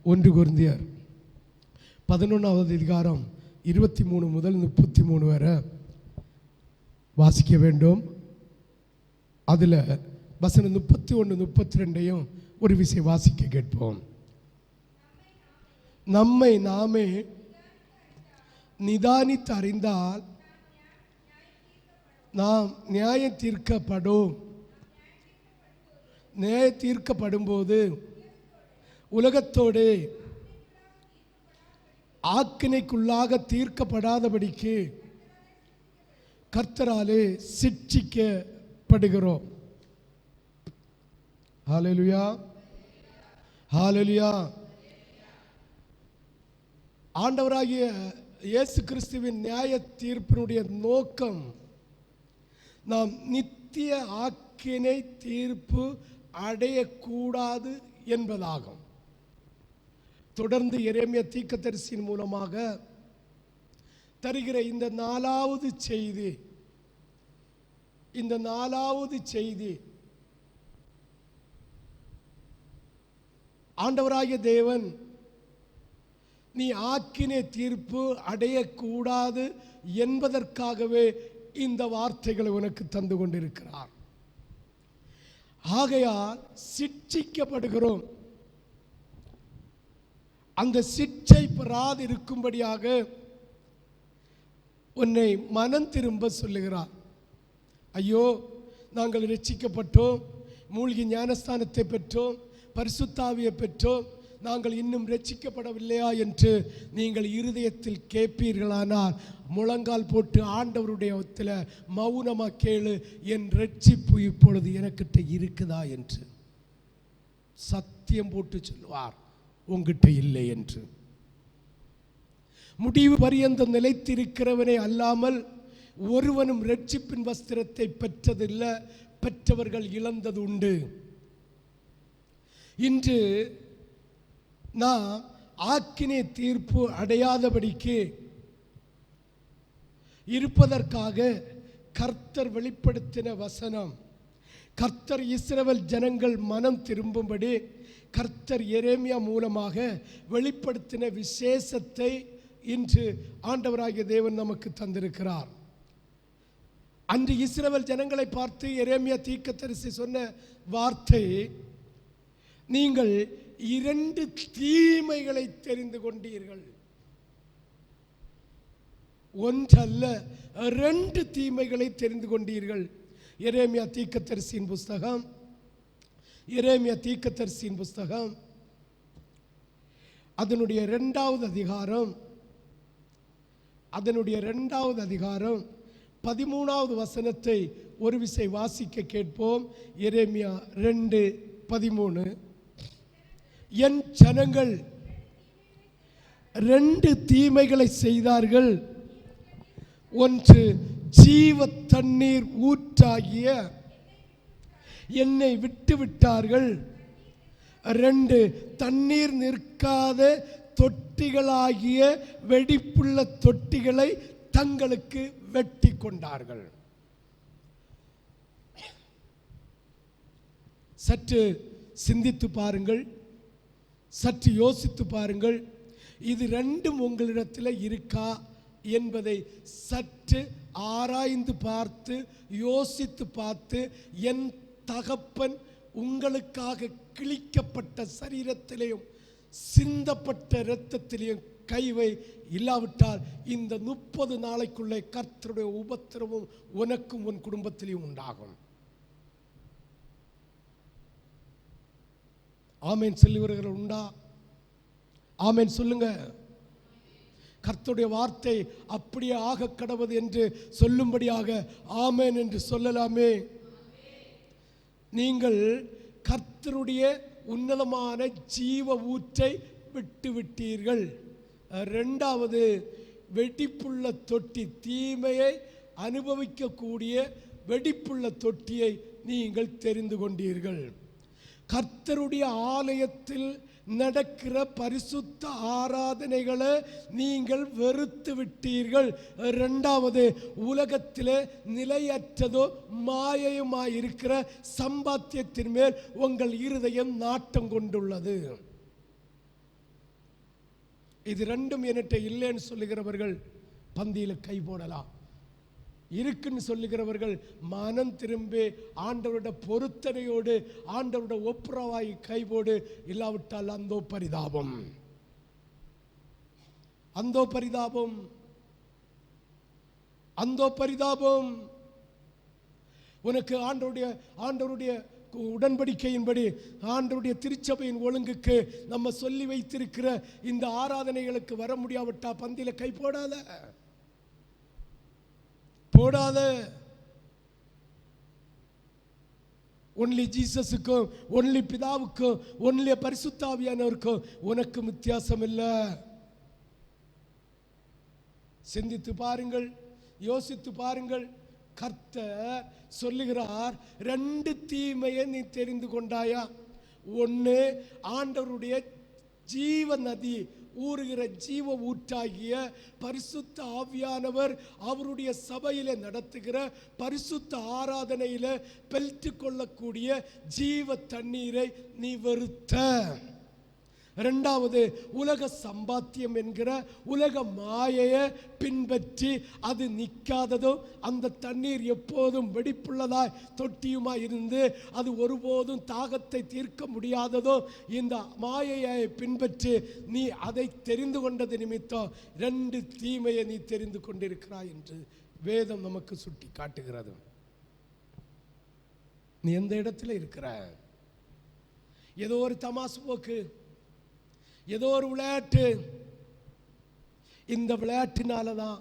1 கொரிந்தியர் 11வது அதிகாரம் 23 முதல் 33 வரை வாசிக்க வேண்டும். அதில் வசனம் 31 32 ஒரு விஷயம் வாசிக்க கேட்போம். நம்மை நாமே நிதானித்து அறிந்தால் நாம் நியாயம் தீர்க்கப்படும். நியாயம் தீர்க்கப்படும் போது உலகத்தோடு ஆக்கினைக்குள்ளாக தீர்க்கப்படாதபடிக்கு கர்த்தராலே சிட்சிக்கப்படுகிறோம். ஹல்லேலூயா, ஹல்லேலூயா. ஆண்டவராகிய இயேசு கிறிஸ்துவின் நியாய தீர்ப்பினுடைய நோக்கம் நாம் நித்திய ஆக்கினை தீர்ப்பு அடையக்கூடாது என்பதாகும். தொடர்ந்து எரேமியா தீர்க்கதரிசியின் மூலமாக தருகிற இந்த 4வது செய்தி ஆண்டவராகிய தேவன் நீ ஆக்கினை தீர்ப்பு அடையக்கூடாது என்பதற்காகவே இந்த வார்த்தைகளை உனக்கு தந்து கொண்டிருக்கிறார். ஆகையால் சிட்சிக்கப்படுகிறோம். அந்த சிட்சை பெறாது இருக்கும்படியாக உன்னை மனம் திரும்ப சொல்லுகிறார். ஐயோ, நாங்கள் ரட்சிக்கப்பட்டோம், மூழ்கி ஞானஸ்தானத்தை பெற்றோம், பரிசுத்தாவியை பெற்றோம், நாங்கள் இன்னும் ரட்சிக்கப்படவில்லையா என்று நீங்கள் இருதயத்தில் கேட்பீர்களானால் முழங்கால் போட்டு ஆண்டவருடைய ஒத்தில் மௌனமாக கேளு, என் ரட்சிப்பு இப்பொழுது எனக்கிட்ட இருக்குதா என்று. சத்தியம் போட்டு சொல்வார், உங்ககிட்ட இல்லை என்று. முடிவு பரியந்தம் நிலைத்திருக்கிறவனே அல்லாமல் ஒருவனும் ரட்சிப்பின் வஸ்திரத்தை பெற்றதில்லை, பெற்றவர்கள் இழந்தது உண்டு. இன்று நாம் ஆக்கினை தீர்ப்பு அடையாதபடிக்கு இருப்பதற்காக கர்த்தர் வெளிப்படுத்தின வசனம், கர்த்தர் இஸ்ரவேல் ஜனங்கள் மனம் திரும்பும்படி கர்த்தர் எரேமியா மூலமாக வெளிப்படுத்தின விசேஷத்தை இன்று ஆண்டவராகிய தேவன் நமக்கு தந்திருக்கிறார். அன்று இஸ்ரவேல் ஜனங்களை பார்த்து எரேமியா தீர்க்கதரிசி சொன்ன வார்த்தை, நீங்கள் 2 தீமைகளை தெரிந்து கொண்டீர்கள். ஒன்றல்ல, 2 தீமைகளை தெரிந்து கொண்டீர்கள். எரேமியா தீர்க்கதரிசியின் புஸ்தகம் அதனுடைய 2வது அதிகாரம் 13வது வசனத்தை ஒரு விசை வாசிக்க கேட்போம். எரேமியா 2:13. என் ஜனங்கள் 2 தீமைகளை செய்தார்கள். ஒன்று, ஜீவ தண்ணீர் ஊற்றாகிய என்னை விட்டு விட்டார்கள். 2, தண்ணீர் நிற்காத தொட்டிகளாகிய வெடிப்புள்ள தொட்டிகளை தங்களுக்கு வெட்டி கொண்டார்கள். சற்று சிந்தித்து பாருங்கள், சற்று யோசித்து பாருங்கள். இது 2ம் உங்களிடத்தில் இருக்கா என்பதை சற்று ஆராய்ந்து பார்த்து யோசித்து பார்த்து, என் தகப்பன் உங்களுக்காக கிழிக்கப்பட்ட சரீரத்திலேயும் சிந்தப்பட்ட இரத்தத்திலேயும் கைவை, இல்லாவிட்டால் இந்த 30 நாளைக்குள்ளே கர்த்தருடைய உபத்திரவம் உனக்கும் உன் குடும்பத்திலேயும் உண்டாகும். ஆமேன் சொல்லுகிறவர்கள் உண்டா? ஆமேன் சொல்லுங்க. கர்த்தருடைய வார்த்தை அப்படியே ஆக கடவது என்று சொல்லும்படியாக ஆமேன் என்று சொல்லலாமே. நீங்கள் கர்த்தருடைய உன்னதமான ஜீவ ஊற்றை விட்டு விட்டீர்கள். 2வது, வெடிப்புள்ள தொட்டி, தீமையை அனுபவிக்கக்கூடிய வெடிப்புள்ள தொட்டியை நீங்கள் தெரிந்து கொண்டீர்கள். கர்த்தருடைய ஆலயத்தில் நடக்கிற பரிசுத்த ஆராதனைகளை நீங்கள் வெறுத்து விட்டீர்கள். 2வது, உலகத்தில் நிலையற்றதோ மாயையுமாயிருக்கிற சம்பாத்தியத்தின் மேல் உங்கள் இருதயம் நாட்டம் கொண்டுள்ளது. இது ரெண்டும் என்கிட்ட இல்லைன்னு சொல்லுகிறவர்கள் பந்தியில் கை போடலாம். இருக்குன்னு சொல்லுகிறவர்கள் மனம் திரும்பி ஆண்டவருடைய பொருத்தனையோடு ஆண்டவருடைய ஒப்புரவாய் கைபோடு. இல்லாவிட்டால் அந்தோ பரிதாபம், அந்தோ பரிதாபம், அந்தோ பரிதாபம். உனக்கு ஆண்டவருடைய உடன்படிக்கையின்படி ஆண்டவருடைய திருச்சபையின் ஒழுங்குக்கு நம்ம சொல்லி வைத்திருக்கிற இந்த ஆராதனைகளுக்கு வர முடியாவிட்டா பந்தியில கை போடாத, போடாத. ஒன்லி ஜீசஸுக்கும் ஒன்லி பிதாவுக்கும் ஒன்லி பரிசுத்த ஆவியானவருக்கும் உனக்கு வித்தியாசம் இல்லை. சிந்தித்து பாருங்கள், யோசித்து பாருங்கள். கர்த்தர் சொல்லுகிறார், ரெண்டு தீமையை நீ தெரிந்து கொண்டாயா? ஒன்று, ஆண்டவருடைய ஜீவ நதி ஊறுகிற ஜீவ ஊற்றாகிய பரிசுத்த ஆவியானவர் அவருடைய சபையில நடத்துகிற பரிசுத்த ஆராதனையில பெற்று கொள்ளக்கூடிய ஜீவ தண்ணீரை நீ வெறுத்த. இரண்டாவது, உலக சம்பாத்தியம் என்கிற உலக மாயையை பின்பற்றி அது நிற்காததும் அந்த தண்ணீர் எப்போதும் வெடிப்புள்ளதாய் தொட்டியுமாய் இருந்து அது ஒருபோதும் தாகத்தை தீர்க்க முடியாததும் இந்த மாயையை பின்பற்றி நீ அதை தெரிந்து கொண்டது நிமித்தம் ரெண்டு தீமையை நீ தெரிந்து கொண்டிருக்கிறாய் என்று வேதம் நமக்கு சுட்டி காட்டுகிறது. நீ எந்த இடத்துல இருக்கிற? ஏதோ ஒரு தமாசு போக்கு, ஏதோ ஒரு விளையாட்டு. இந்த விளையாட்டினாலதான்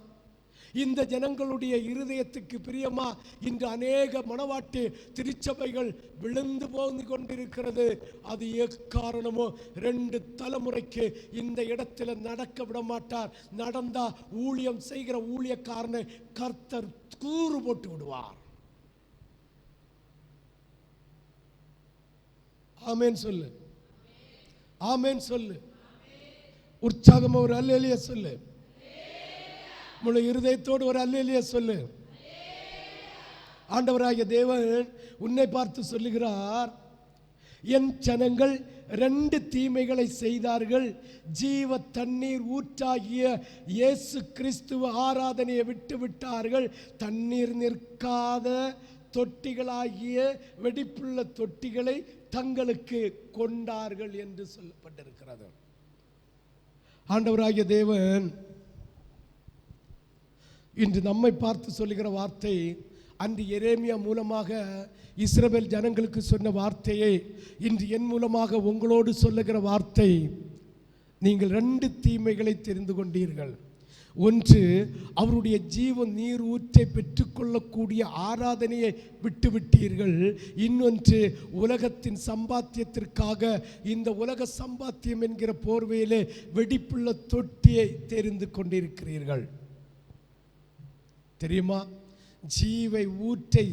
இந்த ஜனங்களுடைய இருதயத்துக்கு பிரியமா இன்று அநேக மனவாட்டி திருச்சபைகள் விழுந்து போந்து கொண்டிருக்கிறது. அது எக்காரணமோ ரெண்டு தலைமுறைக்கு இந்த இடத்துல நடக்க விட மாட்டார். நடந்தா ஊழியம் செய்கிற ஊழியக்காரனை கர்த்தர் கூறு போட்டு விடுவார். ஆமென் சொல்லு, ஆமென் சொல்லு. உற்சாகமா ஒரு அல்லேலூயா சொல்லு. முழு இருதயத்தோடு ஒரு அல்லேலூயா சொல்லு. ஆண்டவராகிய தேவன் உன்னை பார்த்து சொல்லுகிறார், என் ஜனங்கள் ரெண்டு தீமைகளை செய்தார்கள். ஜீவ தண்ணீர் ஊற்றாகிய இயேசு கிறிஸ்துவ ஆராதனையை விட்டு விட்டார்கள். தண்ணீர் நிற்காத தொட்டிகளாகிய வெடிப்புள்ள தொட்டிகளை தங்களுக்கு கொண்டார்கள் என்று சொல்லப்பட்டிருக்கிறது. ஆண்டவராகிய தேவன் இன்று நம்மை பார்த்து சொல்லுகிற வார்த்தை, அன்று எரேமியா மூலமாக இஸ்ரவேல் ஜனங்களுக்கு சொன்ன வார்த்தையை இன்று என் மூலமாக உங்களோடு சொல்லுகிற வார்த்தை, நீங்கள் ரெண்டு தீமைகளை தெரிந்து கொண்டீர்கள். ஒன்று, அவருடைய ஜீவ நீர் ஊற்றை பெற்றுக்கொள்ளக்கூடிய ஆராதனையை விட்டுவிட்டீர்கள். இன்னொன்று, உலகத்தின் சம்பாத்தியத்திற்காக இந்த உலக சம்பாத்தியம் என்கிற போர்வையிலே வெடிப்புள்ள தொட்டியை தெரிந்து கொண்டிருக்கிறீர்கள். தெரியுமா? ஜீவை ஊற்றை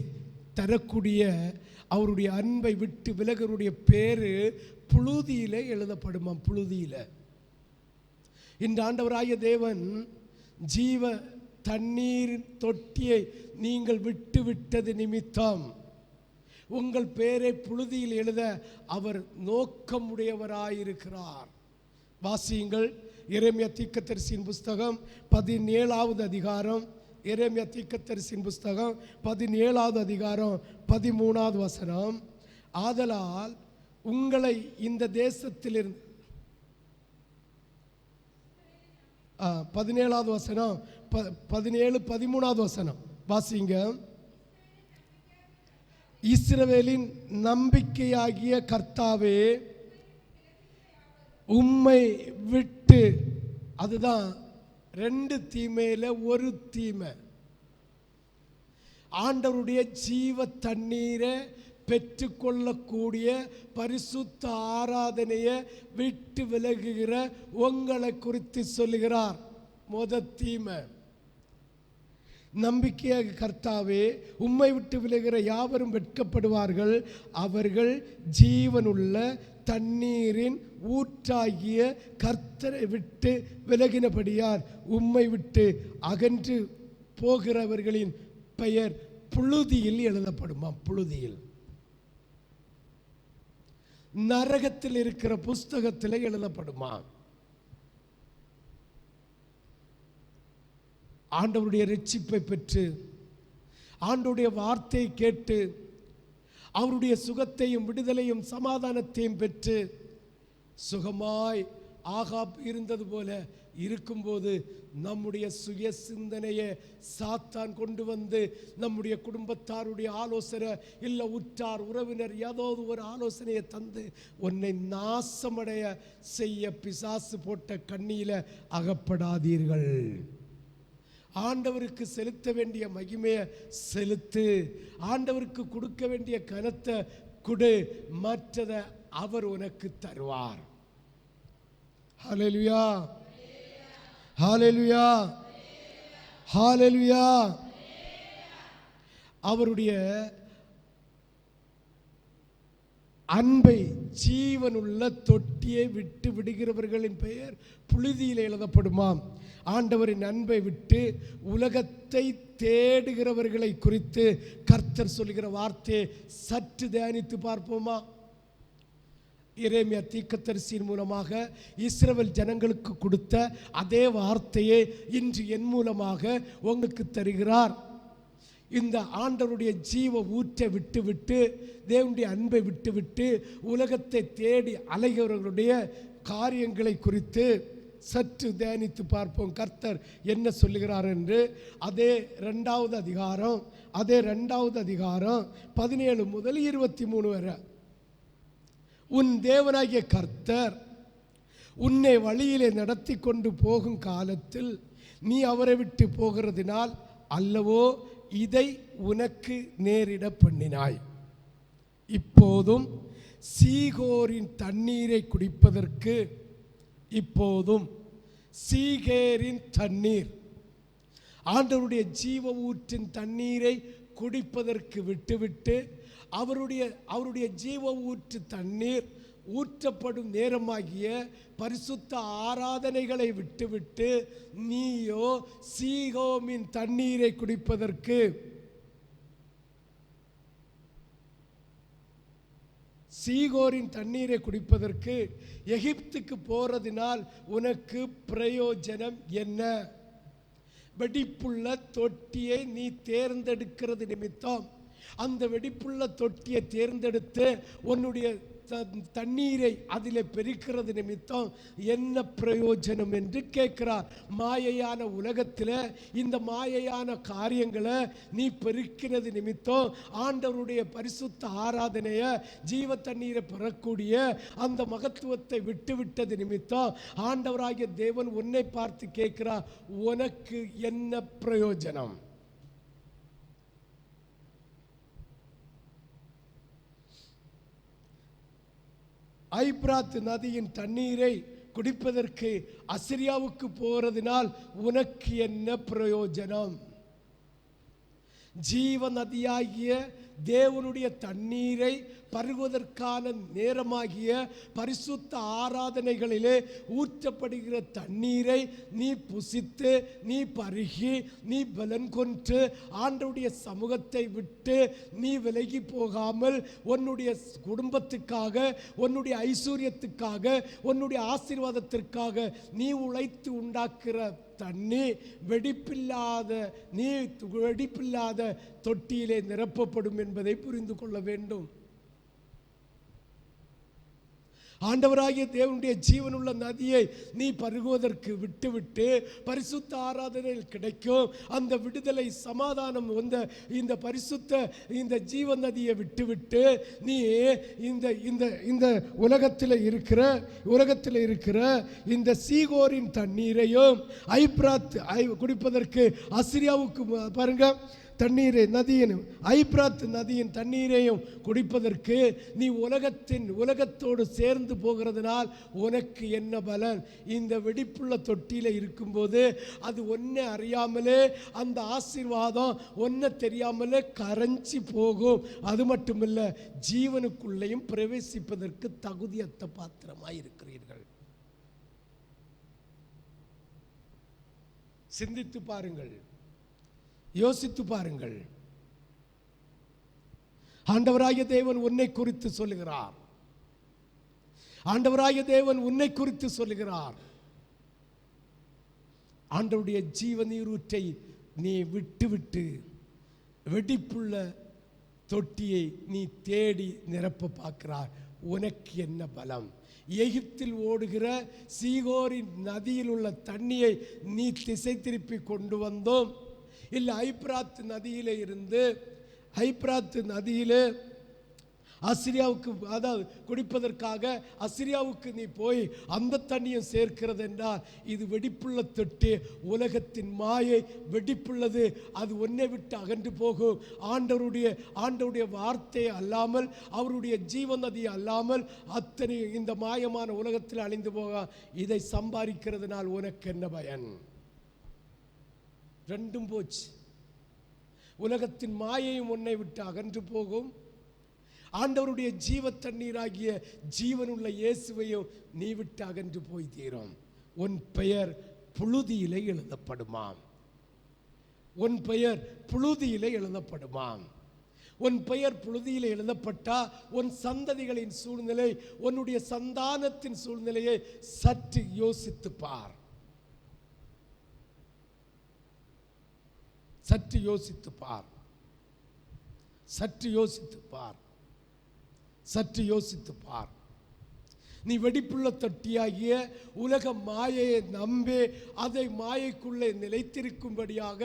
தரக்கூடிய அவருடைய அன்பை விட்டு விலகருடைய பேரு புழுதியில எழுதப்படுமா? புழுதியில. இந்த ஆண்டவராகிய தேவன் ஜீவ தண்ணீர் தொட்டியை நீங்கள் விட்டு விட்டது நிமித்தம் உங்கள் பேரை புழுதியில் எழுத அவர் நோக்கமுடையவராயிருக்கிறார். வாசியுங்கள், எரேமியா தீர்க்கதரிசியின் புஸ்தகம் 17வது அதிகாரம். எரேமியா தீர்க்கதரிசியின் புஸ்தகம் 17வது அதிகாரம் 13வது வசனம். ஆதலால் உங்களை இந்த தேசத்திலிருந்து 17வது வசனம் 17 13வது வசனம் வாசிங்க. இஸ்ரவேலின் நம்பிக்கையாகிய கர்த்தாவே உம்மை விட்டு, அதுதான் ரெண்டு தீமையில ஒரு தீமை. ஆண்டவருடைய ஜீவ தண்ணீரை பெற்றுக்கொள்ளக்கூடிய பரிசுத்த ஆராதனையை விட்டு விலகுகிற உங்களை குறித்து சொல்லுகிறார். முதல் தீமை, நம்பிக்கையாக கர்த்தாவே உம்மை விட்டு விலகுகிற யாவரும் வெட்கப்படுவார்கள். அவர்கள் ஜீவனுள்ள தண்ணீரின் ஊற்றாகிய கர்த்தரை விட்டு விலகினபடியார் உம்மை விட்டு அகன்று போகிறவர்களின் பெயர் புழுதியில் எழுதப்படுமா? புழுதியில், நரகத்தில் இருக்கிற புஸ்தகத்தில் எழுதப்படுமா? ஆண்டவருடைய இரட்சிப்பை பெற்று ஆண்டவருடைய வார்த்தையை கேட்டு அவருடைய சுகத்தையும் விடுதலையும் சமாதானத்தையும் பெற்று சுகமாய் ஆகாப் இருந்தது போல இருக்கும்போது நம்முடைய சுய சிந்தனையை சாத்தான் கொண்டு வந்து நம்முடைய குடும்பத்தாருடைய ஆலோசனை இல்லை உற்றார் உறவினர் ஏதாவது ஒரு ஆலோசனையை தந்து உன்னை நாசமடைய செய்ய பிசாசு போட்ட கண்ணியில அகப்படாதீர்கள். ஆண்டவருக்கு செலுத்த வேண்டிய மகிமையை செலுத்து, ஆண்டவருக்கு கொடுக்க வேண்டிய கனத்தை கொடு, மற்றதை அவர் உனக்கு தருவார். ஹல்லேலூயா, ஹல்லேலூயா, ஹல்லேலூயா. அவருடைய அன்பை ஜீவனுள்ள தொட்டியை விட்டு விடுகிறவர்களின் பெயர் புழுதியில் எழுதப்படுமாம். ஆண்டவரின் அன்பை விட்டு உலகத்தை தேடுகிறவர்களை குறித்து கர்த்தர் சொல்லுகிற வார்த்தையை சற்று தியானித்து பார்ப்போமா? எரேமியா தீர்க்கதரிசியின் மூலமாக இஸ்ரவேல் ஜனங்களுக்கு கொடுத்த அதே வார்த்தையை இன்று என் மூலமாக உங்களுக்கு தருகிறார். இந்த ஆண்டவருடைய ஜீவ ஊற்றை விட்டுவிட்டு தேவனுடைய அன்பை விட்டுவிட்டு உலகத்தை தேடி அலைகிறவர்களுடைய காரியங்களை குறித்து சற்று தியானித்து பார்ப்போம். கர்த்தர் என்ன சொல்லுகிறார் என்று. அதே 2வது அதிகாரம் 17 முதல் 23 வரை. உன் தேவனாகிய கர்த்தர் உன்னை வழியிலே நடத்தி கொண்டு போகும் காலத்தில் நீ அவரை விட்டு போகிறதினால் அல்லவோ இதை உனக்கு நேரிட பண்ணினாய். இப்போதும் சீகோரின் தண்ணீரை குடிப்பதற்கு சீகேரின் தண்ணீர், ஆண்டவருடைய ஜீவ ஊற்றின் தண்ணீரை குடிப்பதற்கு விட்டுவிட்டு அவருடைய ஜீவ ஊற்று தண்ணீர் ஊற்றப்படும் நேரமாகிய பரிசுத்த ஆராதனைகளை விட்டுவிட்டு நீயோ சீகோமின் தண்ணீரை குடிப்பதற்கு சீகோரின் தண்ணீரை குடிப்பதற்கு எகிப்துக்கு போறதினால் உனக்கு பிரயோஜனம் என்ன? வெடிப்புள்ள தொட்டியை நீ தேர்ந்தெடுக்கிறது நிமித்தம் அந்த வெடிப்புள்ள தொட்டியை தேர்ந்தெடுத்து உன்னுடைய தண்ணீரை அதில் பெருக்கிறது நிமித்தம் என்ன பிரயோஜனம் என்று கேட்கிறார். மாயையான உலகத்தில் இந்த மாயையான காரியங்களை நீ பெருக்கினது நிமித்தம் ஆண்டவருடைய பரிசுத்த ஆராதனையை ஜீவ தண்ணீரை பெறக்கூடிய அந்த மகத்துவத்தை விட்டுவிட்டது நிமித்தம் ஆண்டவராகிய தேவன் உன்னை பார்த்து கேட்கிறார், உனக்கு என்ன பிரயோஜனம்? ஐப்ராத் நதியின் தண்ணீரை குடிப்பதற்கு அசிரியாவுக்கு போறதினால் உனக்கு என்ன பிரயோஜனம்? ஜீவ நதியாகிய தேவனுடைய தண்ணீரை பருகுவதற்கான நேரமாகிய பரிசுத்த ஆராதனைகளிலே ஊற்றப்படுகிற தண்ணீரை நீ புசித்து நீ பருகி நீ பலன் கொண்டு ஆண்டவருடைய சமூகத்தை விட்டு நீ விலகி போகாமல் உன்னுடைய குடும்பத்துக்காக உன்னுடைய ஐஸ்வர்யத்துக்காக உன்னுடைய ஆசீர்வாதத்திற்காக நீ உழைத்து உண்டாக்குற தண்ணி வெடிப்பில்லாத தொட்டியிலே நிரப்பப்படும் என்பதை புரிந்து கொள்ள வேண்டும். ஆண்டவராகிய தேவனுடைய ஜீவனுள்ள நதியை நீ பருகுவதற்கு விட்டுவிட்டு பரிசுத்த ஆராதனையில் கிடைக்கும் அந்த விடுதலை சமாதானம் இந்த பரிசுத்த இந்த ஜீவ நதியை விட்டுவிட்டு நீ இந்த உலகத்தில் இருக்கிற இந்த சீகோரின் தண்ணீரையும் ஐப்ராத் குடிப்பதற்கு அசிரியாவுக்கு பாருங்க தண்ணீரை ஐப்ராத் நதியின் தண்ணீரையும் குடிப்பதற்கு நீ உலகத்தோடு சேர்ந்து போகிறதுனால் உனக்கு என்ன பலன்? இந்த வெடிப்புள்ள தொட்டியில் இருக்கும்போது அது ஒன்றை அறியாமலே அந்த ஆசீர்வாதம் ஒன்றை தெரியாமலே கரைஞ்சி போகும். அது மட்டுமில்லை, ஜீவனுக்குள்ளேயும் பிரவேசிப்பதற்கு தகுதியற்ற பாத்திரமாய் இருக்கிறீர்கள். சிந்தித்து பாருங்கள், யோசித்து பாருங்கள். ஆண்டவராகிய தேவன் உன்னை குறித்து சொல்லுகிறார். ஆண்டவராகிய தேவன் உன்னை குறித்து சொல்லுகிறார். ஆண்டவருடைய ஜீவ நீரூற்றை நீ விட்டு வெடிப்புள்ள தொட்டியை நீ தேடி நிரப்ப பார்க்கிறார். உனக்கு என்ன பலம்? எகிப்தில் ஓடுகிற சீகோரின் நதியில் உள்ள தண்ணியை நீ திசை திருப்பி கொண்டு வந்தோம், இல்லை ஐப்ராத் நதியிலே இருந்து ஐப்ராத் நதியிலே அசிரியாவுக்கு, அதாவது குடிப்பதற்காக அசிரியாவுக்கு நீ போய் அந்த தண்ணியை சேர்க்கிறது என்றால் இது வெடிப்புள்ள தொட்டி. உலகத்தின் மாயை வெடிப்புள்ளது, அது ஒன்றை விட்டு அகன்று போகும். ஆண்டவருடைய வார்த்தை அல்லாமல், அவருடைய ஜீவ நதி அல்லாமல் அத்தனை இந்த மாயமான உலகத்தில் அழிந்து போக. இதை சம்பாதிக்கிறதுனால் உனக்கு என்ன பயன்? ரெண்டும் போச்சு. உலகத்தின் மாயையும் உன்னை விட்டு அகன்று போகும், ஆண்டவருடைய ஜீவ தண்ணீராகிய ஜீவனுள்ள இயேசுவையும் நீ விட்டு அகன்று போய் தீரும். உன் பெயர் புழுதியிலே எழுதப்படுமாம். உன் பெயர் புழுதியிலே எழுதப்படுமாம். உன் பெயர் புழுதியிலே எழுதப்பட்டா உன் சந்ததிகளின் சூழ்நிலை, உன்னுடைய சந்தானத்தின் சூழ்நிலையை சற்று யோசித்து பார். சற்று யோசித்து பார். சற்று யோசித்து பார். சற்று யோசித்து பார். நீ வெடிப்புள்ள தொட்டியாகிய உலக மாயையை நம்பி அதை மாயைக்குள்ளே நிலைத்திருக்கும்படியாக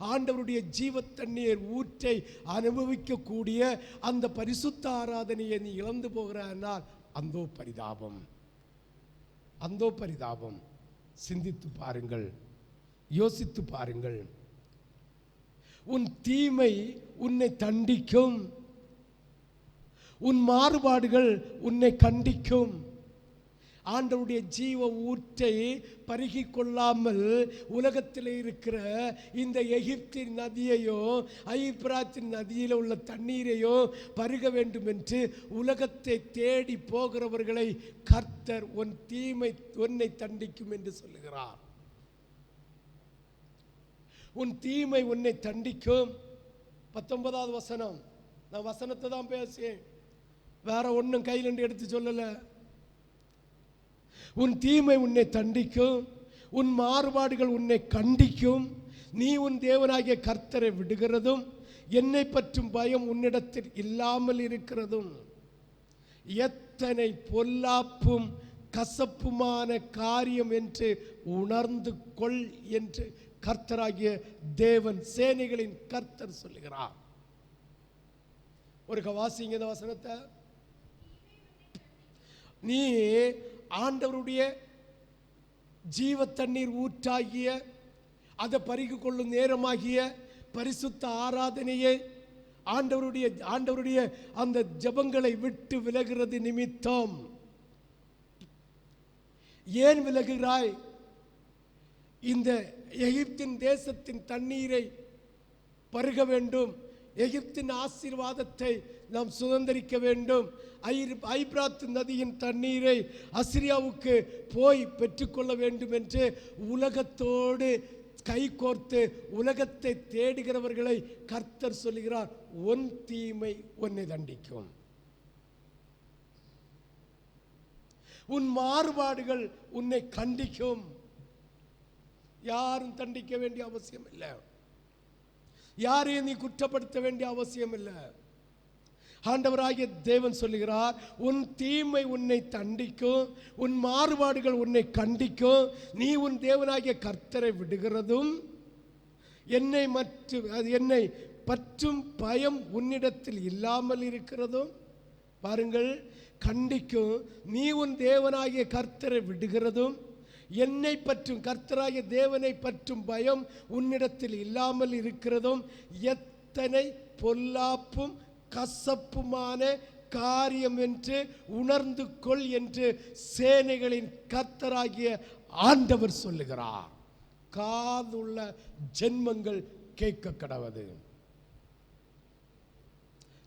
ஆண்டவருடைய ஜீவ தண்ணீர் ஊற்றை அனுபவிக்கக்கூடிய அந்த பரிசுத்த ஆராதனையை நீ இழந்து போகிறானால் அந்தோ பரிதாபம், அந்தோ பரிதாபம். சிந்தித்து பாருங்கள், யோசித்து பாருங்கள். உன் தீமை உன்னை தண்டிக்கும், உன் மாறுபாடுகள் உன்னை கண்டிக்கும். ஆண்டவருடைய ஜீவ ஊற்றை பருகி கொள்ளாமல் உலகத்தில் இருக்கிற இந்த எகிப்தின் நதியையோ ஐப்ராத்தின் நதியில் உள்ள தண்ணீரையோ பருக வேண்டும் என்று உலகத்தை தேடி போகிறவர்களை கர்த்தர் உன் தீமை உன்னை தண்டிக்கும் என்று சொல்லுகிறார். உன் தீமை உன்னை தண்டிக்கும். 19வது வசனம். நான் வசனத்தை தான் பேசுறேன், வேற ஒன்றும் கையில் எடுத்து சொல்லல. உன் தீமை உன்னை தண்டிக்கும், உன் மாறுபாடுகள் உன்னை கண்டிக்கும். நீ உன் தேவனாகிய கர்த்தரை விடுகிறதும் என்னை பற்றும் பயம் உன்னிடத்தில் இல்லாமல் இருக்கிறதும் எத்தனை பொல்லாப்பும் கசப்புமான காரியம் என்று உணர்ந்து கொள் என்று கர்த்தராகிய தேவன், சேனைகளின் கர்த்தர் சொல்லுகிறார். ஒரு வாசிங்க இந்த வசனத்தை. நீ ஆண்டவருடைய ஜீவ தண்ணீர் ஊற்றாகிய அதை பறிக்கு கொள்ளும் நேரமாகிய பரிசுத்த ஆராதனையை ஆண்டவருடைய அந்த ஜெபங்களை விட்டு விலகிறது நிமித்தம் ஏன் விலகுகிறாய்? இந்த எகிப்தின் தேசத்தின் தண்ணீரை பருக வேண்டும், எகிப்தின் ஆசீர்வாதத்தை நாம் சுதந்திரிக்க வேண்டும், ஐப்ராத் நதியின் தண்ணீரை அசிரியாவுக்கு போய் பெற்றுக்கொள்ள வேண்டும் என்று உலகத்தோடு கைகோர்த்து உலகத்தை தேடுகிறவர்களை கர்த்தர் சொல்லுகிறார், உன் தீமை உன்னை தண்டிக்கும், உன் மாறுபாடுகள் உன்னை கண்டிக்கும். யாரும் தண்டிக்க வேண்டிய அவசியம் இல்லை, யாரையும் நீ குற்றப்படுத்த வேண்டிய அவசியம் இல்லை. ஆண்டவராகிய தேவன் சொல்லுகிறார், உன் தீமை உன்னை தண்டிக்கும், உன் மாறுபாடுகள் உன்னை கண்டிக்கும். நீ உன் தேவனாகிய கர்த்தரை விடுகிறதும் என்னை பற்றும் பயம் உன்னிடத்தில் இல்லாமல் இருக்கிறதும். பாருங்கள், கண்டிக்கும். நீ உன் தேவனாகிய கர்த்தரை விடுகிறதும் என்னை பற்றும் கர்த்தராகிய தேவனை பற்றும் பயம் உன்னிடத்தில் இல்லாமல் இருக்கிறதும் எத்தனை பொல்லாப்பும் கசப்புமான காரியம் என்று உணர்ந்து கொள் என்று சேனைகளின் கர்த்தராகிய ஆண்டவர் சொல்லுகிறார். காதுள்ள ஜென்மங்கள் கேட்க கடவது,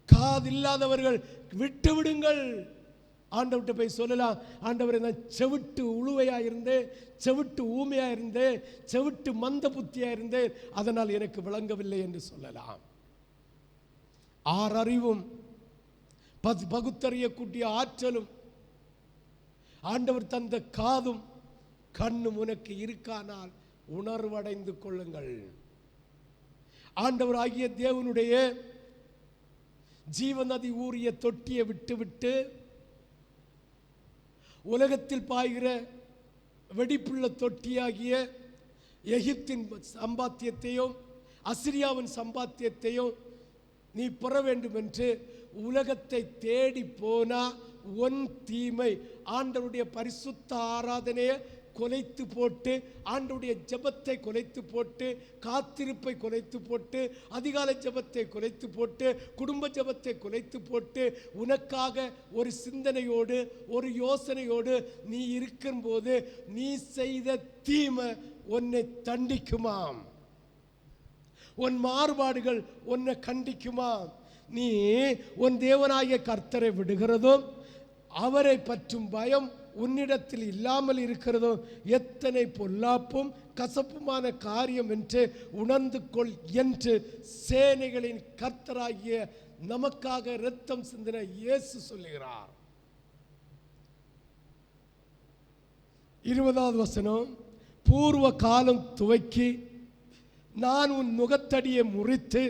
காதில்லாதவர்கள் விட்டு விடுங்கள். ஆண்டவர்கிட்ட போய் சொல்லலாம், ஆண்டவரை நான் செவிட்டு உழுவையா இருந்தேன், செவிட்டு ஊமையா இருந்தேன், செவிட்டு மந்த புத்தியா இருந்தேன், அதனால் எனக்கு விளங்கவில்லை என்று சொல்லலாம். ஆறறிவும் பகுத்தறியக்கூடிய ஆற்றலும் ஆண்டவர் தந்த காதும் கண்ணும் உனக்கு இருக்கானால் உணர்வடைந்து கொள்ளுங்கள். ஆண்டவராகிய தேவனுடைய ஜீவநதி ஊறிய தொட்டியை விட்டுவிட்டு உலகத்தில் பாய்கிற வெடிப்புள்ள தொட்டியாகிய எகிப்தின் சம்பாத்தியத்தையும் அசிரியாவின் சம்பாத்தியத்தையும் நீ பெற வேண்டும் என்று உலகத்தை தேடி போனா ஒன் தீமை ஆண்டவருடைய பரிசுத்த ஆராதனையை கொலைத்து போட்டு, ஆண்டவருடைய ஜெபத்தை கொலைத்து போட்டு, காத்திருப்பை கொலைத்து போட்டு, அதிகாலை ஜெபத்தை கொலைத்து போட்டு, குடும்ப ஜெபத்தை கொலைத்து போட்டு, உனக்காக ஒரு சிந்தனையோடு ஒரு யோசனையோடு நீ இருக்கும்போது நீ செய்த தீமை உன்னை தண்டிக்குமாம். உன் மாறுபாடுகள் உன்னை கண்டிக்குமா? நீ உன் தேவனாகிய கர்த்தரை விடுகிறதும் அவரை பற்றும் பயம் உன்னிடத்தில் இல்லாமல் இருக்கிறதும் எத்தனை பொல்லாப்பும் கசப்புமான காரியம் என்று உணர்ந்து கொள் என்று சேனைகளின் கர்த்தராகிய நமக்காக இரத்தம் சிந்தின இயேசு சொல்லுகிறார். 20வது வசனம், பூர்வ காலம் துவக்கி நான் உன் நுகத்தடியை முறித்து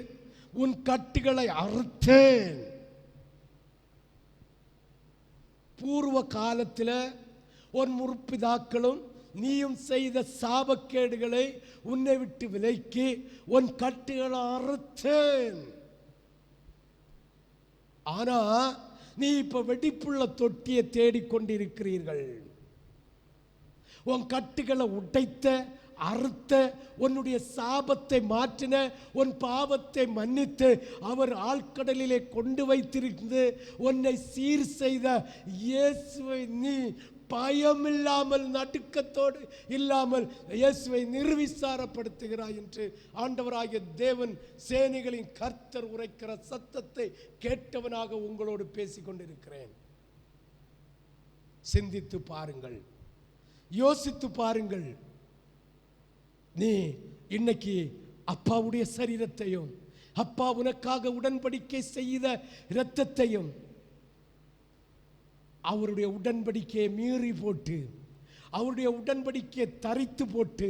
உன் கட்டுகளை அறுத்தேன். பூர்வ காலத்தில் உன் முற்பிதாக்களும் நீயும் செய்த சாபக்கேடுகளை உன்னை விட்டு விலக்கி உன் கட்டுகளை அறுத்தேன். ஆனா நீ இப்ப வெடிப்புள்ள தொட்டியை தேடிக்கொண்டிருக்கிறீர்கள். உன் கட்டுகளை உடைத்த அறுத்த, உன்னுடைய சாபத்தை மாற்றின, உன் பாவத்தை மன்னித்து அவர் ஆழ்கடலிலே கொண்டு வைத்திருந்து உன்னை சீர் செய்த இயேசுவை நீ பயமில்லாமல் நடுக்கத்தோடு இல்லாமல் இயேசுவை நிர்விசாரப்படுத்துகிறாய் என்று ஆண்டவராகிய தேவன் சேனைகளின் கர்த்தர் உரைக்கிற சத்தத்தை கேட்டவனாக உங்களோடு பேசிக்கொண்டிருக்கிறேன். சிந்தித்து பாருங்கள், யோசித்து பாருங்கள். நீ இன்னைக்கு அப்பாவுடைய சரீரத்தையும் அப்பா உனக்காக உடன்படிக்கை செய்த இரத்தத்தையும் அவருடைய உடன்படிக்கையை மீறி போட்டு, அவருடைய உடன்படிக்கையை தரித்து போட்டு,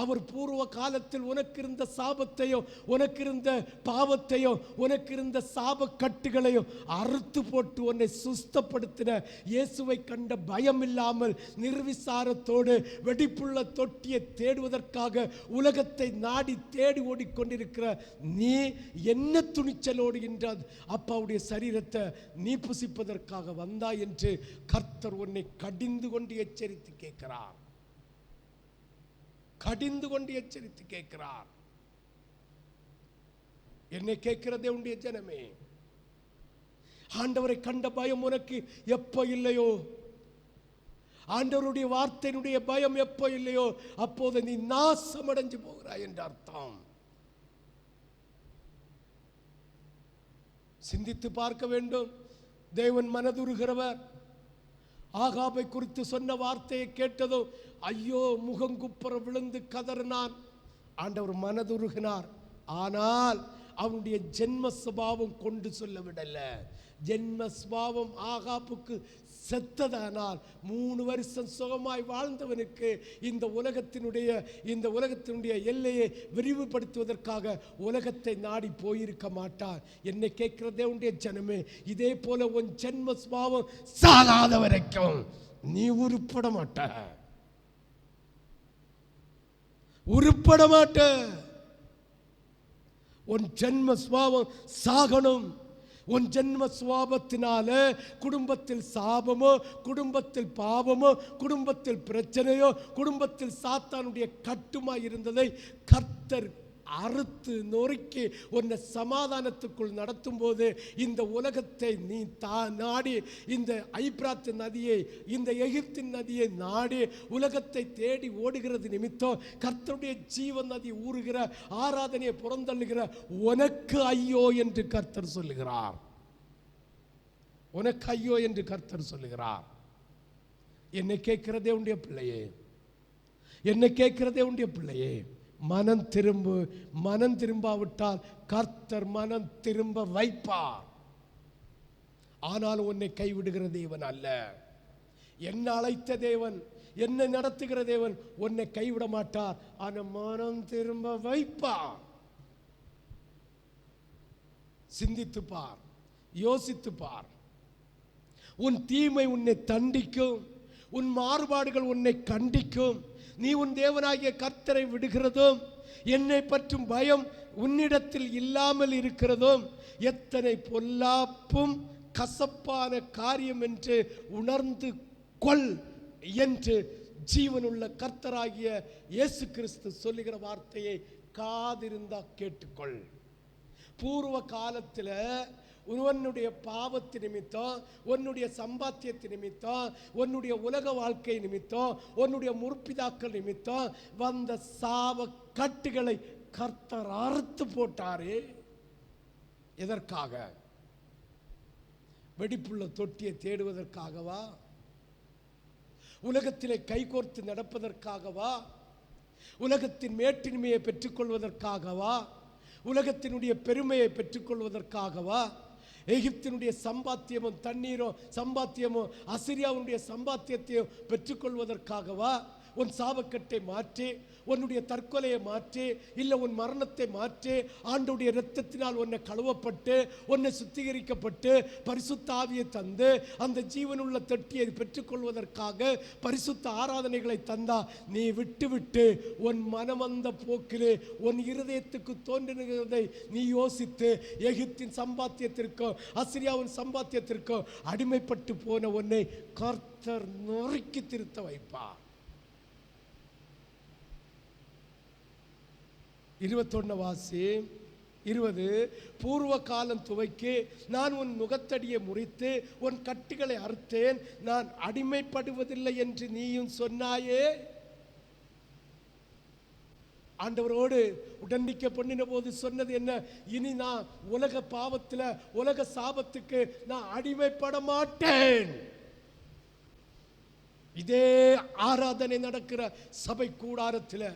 அவர் பூர்வ காலத்தில் உனக்கு இருந்த சாபத்தையும் உனக்கு இருந்த பாவத்தையும் உனக்கு இருந்த சாப கட்டுகளையும் அறுத்து போட்டு உன்னை சுஸ்தப்படுத்தின இயேசுவை கண்ட பயம் இல்லாமல் நிர்விசாரத்தோடு வெடிப்புள்ள தொட்டியை தேடுவதற்காக உலகத்தை நாடி தேடி ஓடிக்கொண்டிருக்கிற நீ என்ன துணிச்சலோடு என்ற அப்பாவுடைய சரீரத்தை நீ புசிப்பதற்காக வந்தாய் என்று கர்த்தர் உன்னை கடிந்து கொண்டு எச்சரித்து கேட்கிறார். கடிந்து கொண்டு எச்சரித்து கேட்கிறார். என்னை கேட்கிறதே உன்னுடைய ஜனமே, ஆண்டவரை கண்ட பயம் உனக்கு எப்போ இல்லையோ, ஆண்டவருடைய வார்த்தையினுடைய பயம் எப்போ இல்லையோ அப்போது நீ நாசமடைஞ்சு போகிறாய் என்ற அர்த்தம். சிந்தித்து பார்க்க வேண்டும். தேவன் மனதுருகிறவர். ஆகாபை குறித்து சொன்ன வார்த்தையை கேட்டதும் ஐயோ முகங்குப்புற விழுந்து கதறினான். ஆண்டவர் மனதுருகினார். ஆனால் அவனுடைய ஜென்ம சுபாவம் கொண்டு சொல்ல விடல. ஜென்ம சுபாவம் ஆகாப்புக்கு செத்ததானால் 3 வருஷம் சுகமாய் வாழ்ந்தவனுக்கு இந்த உலகத்தினுடைய எல்லையை விரிவுபடுத்துவதற்காக உலகத்தை நாடி போயிருக்க மாட்டார். என்னை கேட்கிறதே உடைய ஜனமே, இதே போல உன் ஜென்ம சுபாவம் சாகாத வரைக்கும் நீ உருப்பட மாட்ட, உருப்பட மாட்ட. உன் ஜென்ம சுபாவம் சாகணும். உன் ஜென்ம சுபாவத்தினால குடும்பத்தில் சாபமோ, குடும்பத்தில் பாவமோ, குடும்பத்தில் பிரச்சனையோ, குடும்பத்தில் சாத்தானுடைய கட்டுமா இருந்ததை கர்த்தர் அறுத்து நொறுக்கி உன்னை சமாதானத்துக்குள் நடத்தும் போது இந்த உலகத்தை நீ நாடி இந்த ஐப்ராத்து நதியை, இந்த எகிப்தின் நதியை நாடி உலகத்தை தேடி ஓடுகிறது நிமித்தம் கர்த்தருடைய ஜீவன் நதி ஊறுகிற ஆராதனையை புறந்தள்ளுகிற உனக்கு ஐயோ என்று கர்த்தர் சொல்லுகிறார். உனக்கு ஐயோ என்று கர்த்தர் சொல்லுகிறார். என்னை கேட்கிறதே உடைய பிள்ளையே, என்னை கேட்கிறதே உடைய பிள்ளையே, மனம் திரும்பு. மனம் திரும்பாவிட்டால் கர்த்தர் மனம் திரும்ப வைப்பார். ஆனால் உன்னை கைவிடுகிற தேவன் அல்ல. என்ன அழைத்த தேவன், என்னை நடத்துகிற தேவன் உன்னை கைவிட மாட்டார். ஆனா மனம் திரும்ப வைப்பார். சிந்தித்து பார், யோசித்து பார். உன் தீமை உன்னை தண்டிக்கும், உன் மாறுபாடுகள் உன்னை கண்டிக்கும். நீ உன் தேவனாகிய கர்த்தரை விடுகிறதும் என்னை பற்றும் பயம் உன்னிடத்தில் இல்லாமல் இருக்கிறதும் எத்தனை பொல்லாப்பும் கசப்பான காரியம் என்று உணர்ந்து கொள் என்று ஜீவனுள்ள கர்த்தராகிய இயேசு கிறிஸ்து சொல்லுகிற வார்த்தையை காதிருந்தா கேட்டுக்கொள். பூர்வ காலத்தில் உன்னுடைய பாவத்து நிமித்தம், உன்னுடைய சம்பாத்தியத்து நிமித்தம், உன்னுடைய உலக வாழ்க்கை நிமித்தம், உன்னுடைய முற்பிதாக்கள் நிமித்தம் வந்த சாப கட்டுகளை கர்த்தர் அறுத்து போட்டாரே. எதற்காக? வெடிப்புள்ள தொட்டியை தேடுவதற்காகவா? உலகத்திலே கைகோர்த்து நடப்பதற்காகவா? உலகத்தின் மேட்டின்மையை பெற்றுக்கொள்வதற்காகவா? உலகத்தினுடைய பெருமையை பெற்றுக்கொள்வதற்காகவா? எகிப்தினுடைய சம்பாத்தியமும் தண்ணீரும் சம்பாத்தியமும் அசிரியாவுடைய சம்பாத்தியத்தையும் பெற்றுக்கொள்வதற்காகவா? உன் சாபக்கட்டை மாற்றி, உன்னுடைய தற்கொலையை மாற்றி, இல்லை உன் மரணத்தை மாற்றி, ஆண்டவருடைய இரத்தத்தினால் உன்னை கழுவப்பட்டு, உன்னை சுத்திகரிக்கப்பட்டு, பரிசுத்த ஆவியை தந்து அந்த ஜீவனுள்ள தொட்டியை பெற்றுக்கொள்வதற்காக பரிசுத்த ஆராதனைகளை தந்தா நீ விட்டு உன் மனமந்த போக்கிலே உன் இருதயத்துக்கு தோன்றுகிறதை நீ யோசித்து எகிப்தின் சம்பாத்தியத்திற்கோ அசிரியாவின் சம்பாத்தியத்திற்கோ அடிமைப்பட்டு போன உன்னை கர்த்தர் நொறுக்கி திருத்த வைப்பார். 21 வாசி 20. பூர்வ காலம் துவைக்கு நான் உன் நுகத்தடியை முறித்து உன் கட்டுகளை அறுத்தேன், நான் அடிமைப்படுவதில்லை என்று நீயும் சொன்னாயே. ஆண்டவரோடு உடன்படிக்கை பண்ணின போது சொன்னது என்ன? இனி நான் உலக பாவத்தில், உலக சாபத்துக்கு நான் அடிமைப்பட மாட்டேன். இதே ஆராதனை நடக்கிற சபை கூடாரத்தில்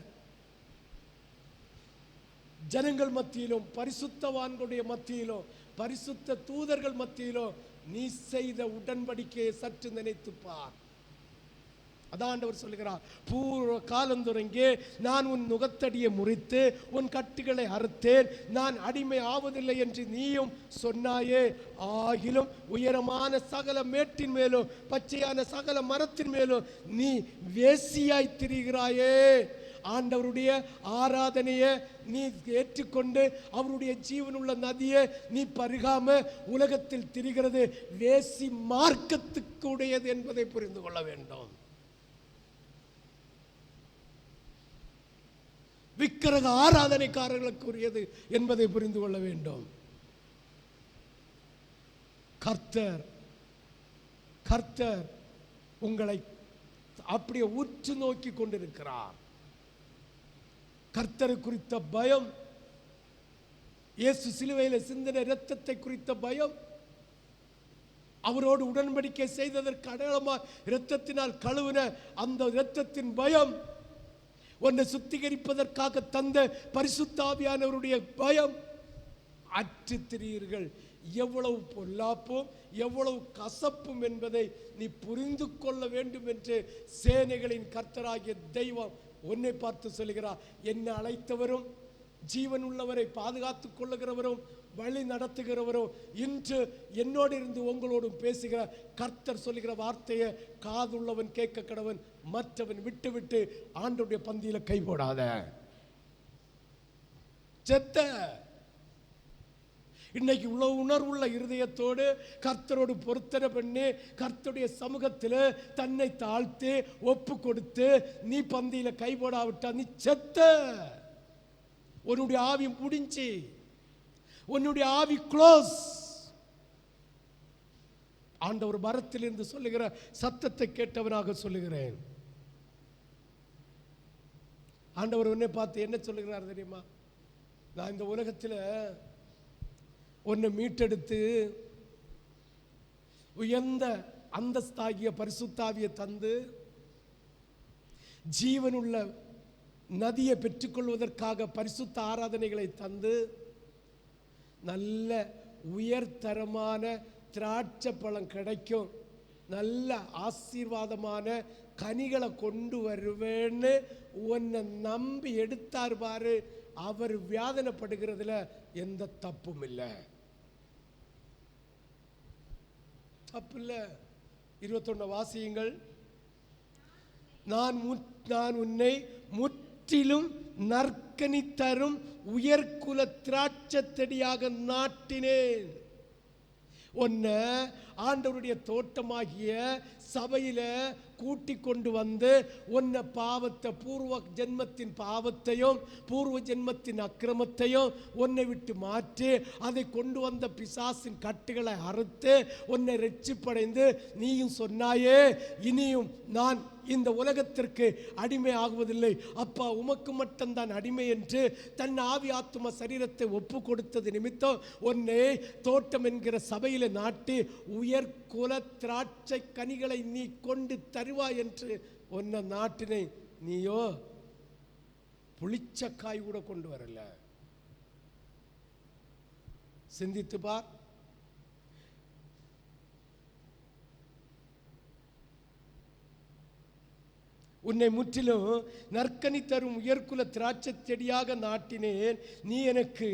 ஜனங்கள் மத்தியிலும், பரிசுத்தவான்களுடைய மத்தியிலும், பரிசுத்த தூதர்கள் மத்தியிலும் நீ செய்த உடன்படிக்கையை சற்று நினைத்து பார். அதான் ஆண்டவர் சொல்லுகிறார், பூர்வ காலம் தொடங்கி நான் உன் நுகத்தடியை முறித்து உன் கட்டுகளை அறுத்தேன், நான் அடிமை ஆவதில்லை என்று நீயும் சொன்னாயே. ஆகிலும் உயரமான சகல மேட்டின் மேலும் பச்சையான சகல மரத்தின் மேலும் நீ வேசியாய் திரிகிறாயே. ஆண்டவருடைய ஆராதனையை நீ ஏற்றுக்கொண்டு அவருடைய ஜீவனுள்ள நதியை நீ பருகாம உலகத்தில் திரிகிறது வேசி மார்க்கத்துக்கு உடையது என்பதை புரிந்து கொள்ள வேண்டும். விக்கிரக ஆராதனைக்காரர்களுக்குரியது என்பதை புரிந்து கொள்ள வேண்டும். கர்த்தர் உங்களை அப்படியே உற்று நோக்கி கொண்டிருக்கிறார். கர்த்தரை குறித்த பயம், இயேசு சிலுவையில் சிந்தின இரத்தத்தை குறித்த பயம், அவரோடு உடன்படிக்கை செய்ததற்கு அடையாளமாக இரத்தத்தினால் கழுவின அந்த இரத்தத்தின் பயம், உன்னை சுத்திகரிப்பதற்காக தந்த பரிசுத்த ஆவியானவருடைய பயம். அற்று திரியுங்கள். எவ்வளவு பொல்லாப்பும் எவ்வளவு கசப்பும் என்பதை நீ புரிந்து கொள்ள வேண்டும் என்று சேனைகளின் கர்த்தராகிய தெய்வம் உன்னை பார்த்து சொல்லுகிறார். என்னை அழைத்தவரும் ஜீவன் உள்ளவரை பாதுகாத்துக் கொள்ளுகிறவரும் வழி நடத்துகிறவரும் இன்று என்னோடு இருந்து உங்களோடும் பேசுகிற கர்த்தர் சொல்லுகிற வார்த்தையை காதுள்ளவன் கேட்க கடவன், மற்றவன் விட்டு ஆண்டவருடைய பந்தியில கை போடாத. செத்த இன்னைக்கு இவ்வளவு உணர்வுள்ள இருதயத்தோடு கர்த்தரோடு பொருத்தனை பண்ணி கர்த்தருடைய சமூகத்தில் தன்னை தாழ்த்தி ஒப்பு கொடுத்து நீ பந்தியில கை போடாவிட்டா நீ செத்த. உன்னுடைய ஆவி முடிஞ்சு, உன்னுடைய ஆவி க்ளோஸ். ஆண்டவர் மரத்திலிருந்து சொல்லுகிற சத்தத்தை கேட்டவனாக சொல்லுகிறேன். ஆண்டவர் உன்னை பார்த்து என்ன சொல்லுகிறார் தெரியுமா? நான் இந்த உலகத்தில் உன்னை மீட்டெடுத்து உயர்ந்த அந்தஸ்தாகிய பரிசுத்தாவியை தந்து ஜீவனுள்ள நதியை பெற்றுக்கொள்வதற்காக பரிசுத்த ஆராதனைகளை தந்து நல்ல உயர்தரமான திராட்சை பழம் கிடைக்கும், நல்ல ஆசீர்வாதமான கனிகளை கொண்டு வருவேன்னு உன்னை நம்பி எடுத்தார் பாரு, அவர் வேதனைப்படுகிறதுல எந்த தப்பும் இல்லை. தப்பு இல்லை. 21 வாசியுங்கள். நான் உன்னை முற்றிலும் நற்கனி தரும் உயர்குல திராட்சை செடியாக நாட்டினேன். உன்னை ஆண்டவருடைய தோட்டமாகிய சபையில கூட்டி கொண்டு வந்து உன்னை பாவத்தை, பூர்வ ஜென்மத்தின் பாவத்தையும் பூர்வ ஜென்மத்தின் அக்கிரமத்தையும் உன்னை விட்டு மாற்றி அதை கொண்டு வந்த பிசாசின் கட்டுகளை அறுத்து உன்னை ரட்சிப்படைந்து நீயும் சொன்னாயே, இனியும் நான் இந்த உலகத்திற்கு அடிமை ஆகுவதில்லை, அப்பா உமக்கு மட்டும்தான் அடிமை என்று தன் ஆவி ஆத்தும சரீரத்தை ஒப்பு கொடுத்தது நிமித்தம் உன்னை தோட்டம் என்கிற சபையில நாட்டி உயர் குல திராட்சை கனிகளை நீ கொண்டு தருவாய் என்று உன்னை நாட்டினை. நீயோ புளிச்சக்காய் கூட கொண்டு வரல. சிந்தித்து பார். உன்னை முற்றிலும் நற்கனி தரும் உயர்குல திராட்சை செடியாக நாட்டினேன். நீ எனக்கு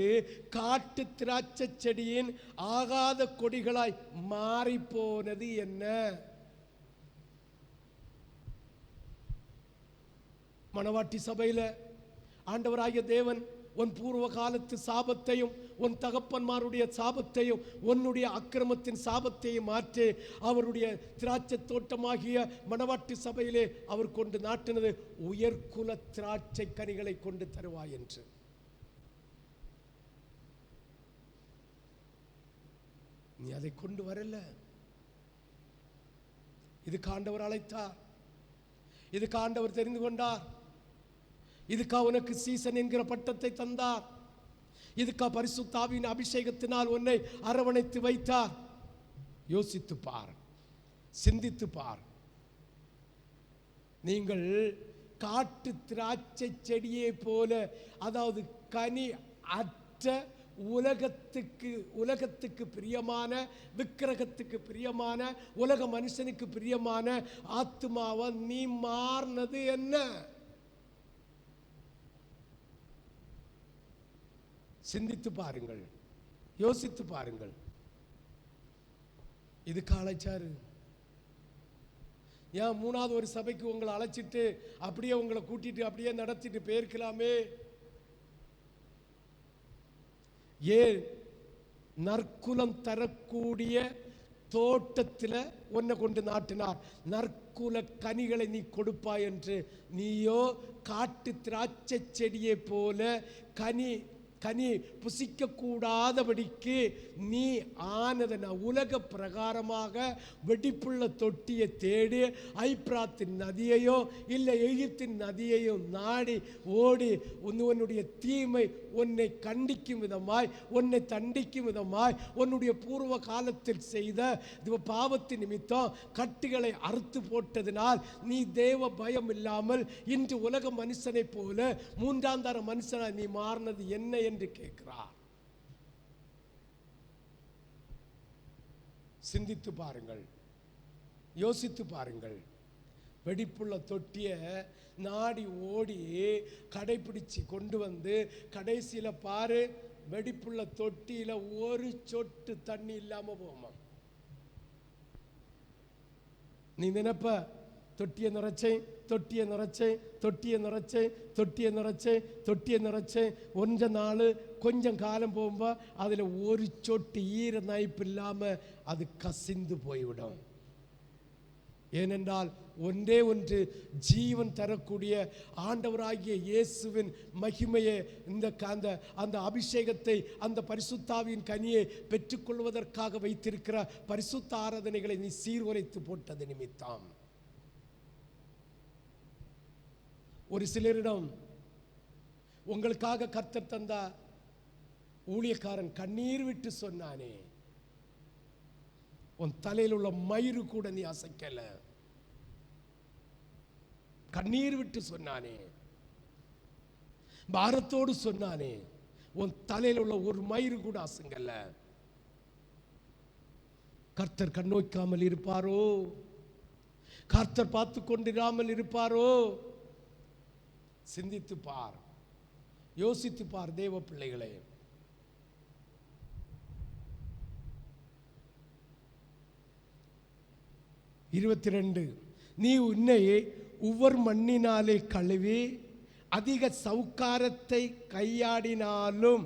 காட்டு திராட்சை செடியின் ஆகாத கொடிகளாய் மாறி போனது என்ன? மணவாட்டி சபையில ஆண்டவராகிய தேவன் உன் பூர்வ காலத்து சாபத்தையும் உன் தகப்பன்மாருடைய சாபத்தையும் உன்னுடைய அக்கிரமத்தின் சாபத்தையும் மாற்றி அவருடைய திராட்சை தோட்டமாகிய மணவாட்டி சபையிலே அவர் கொண்டு நாட்டினது உயர்குல திராட்சை கனிகளை கொண்டு தருவாய் என்று. நீ அதை கொண்டு வரல. இதுக்கு ஆண்டவர் அழைத்தார், இதுக்கு ஆண்டவர் தெரிந்து கொண்டார், இதுக்கா உனக்கு சீசன் என்கிற பட்டத்தை தந்தார், இதுக்கா பரிசுத்த ஆவியின் அபிஷேகத்தினால் உன்னை அரவணைத்து வைத்தார். யோசித்து பார், சிந்தித்து பார். நீங்கள் காட்டு திராட்சை செடியை போல, அதாவது கனி அற்ற உலகத்துக்கு பிரியமான, விக்கிரகத்துக்கு பிரியமான, உலக மனுஷனுக்கு பிரியமான ஆத்துமாவை நீ மாறினது என்ன? சிந்தித்து பாருங்கள், யோசித்து பாருங்கள். இதுக்கு அழைச்சாரு. ஏன் மூணாவது ஒரு சபைக்கு உங்களை அழைச்சிட்டு அப்படியே உங்களை கூட்டிட்டு அப்படியே நடத்திட்டு போயிருக்கலாமே? ஏன் நற்குலம் தரக்கூடிய தோட்டத்தில் உன்னை கொண்டு நாட்டினார். நற்குல கனிகளை நீ கொடுப்பாய் என்று. நீயோ காட்டு திராட்சை செடியை போல கனி புசிக்க கூடாதபடிக்கு நீ ஆனதன உலக பிரகாரமாக வெடிப்புள்ள தொட்டியை தேடி ஐப்ராத்தின் நதியையோ இல்லை எகிப்தின் நதியையோ நாடி ஓடி உன்னுடைய தீமை உன்னை கண்டிக்கும் விதமாய், உன்னை தண்டிக்கும் விதமாய், உன்னுடைய பூர்வ காலத்தில் செய்த பாவத்தின் நிமித்தம் கட்டுகளை அறுத்து போட்டதினால் நீ தேவ பயம் இல்லாமல் இன்று உலக மனுஷனை போல மூன்றாம் தர மனுஷனாய் நீ மாறினது என்ன என்று கேட்கிறார். சிந்தித்து பாருங்கள், யோசித்து பாருங்கள். வெடிப்புள்ள தொட்டிய நாடி ஓடி கடைபிடிச்சு கொண்டு வந்து கடைசியில பாரு, வெடிப்புள்ள தொட்டியில ஒரு சொட்டு தண்ணி இல்லாம போமா. நீ நினைப்ப தொட்டியை நிறைச்சேன், தொட்டியை நிறைச்சேன், தொட்டியை நிறைச்சேன், தொட்டியை நிறைச்சேன், தொட்டியை நிறைச்சேன். கொஞ்ச நாள் கொஞ்சம் காலம் போகும்போது அதில் ஒரு சொட்டு ஈர நைப்பு இல்லாமல் அது கசிந்து போய்விடும். ஏனென்றால் ஒன்றே ஒன்று ஜீவன் தரக்கூடிய ஆண்டவராகிய இயேசுவின் மகிமையை, அந்த அபிஷேகத்தை, அந்த பரிசுத்தாவின் கனியை பெற்றுக்கொள்வதற்காக வைத்திருக்கிற பரிசுத்த ஆராதனைகளை நீ சீர்குலைத்து போட்டது நிமித்தம். ஒரு சிலரிடம் உங்களுக்காக கர்த்தர் தந்த ஊழியக்காரன் கண்ணீர் விட்டு சொன்னானே, உன் தலையில் உள்ள மயிறு கூட நீ அசைக்கல. கண்ணீர் விட்டு சொன்னானே, பாரத்தோடு சொன்னானே, உன் தலையில் உள்ள ஒரு மயிறு கூட அசைங்கல்ல. கர்த்தர் கண்ணோக்காமல் இருப்பாரோ? கர்த்தர் பார்த்து கொண்டிராமல் இருப்பாரோ? சிந்தித்து பார், யோசித்து பார் தேவ பிள்ளைகளே. இருபத்தி நீ உன்னை ஒவ்வொரு மண்ணினாலே கழுவி அதிக சவுக்காரத்தை கையாடினாலும்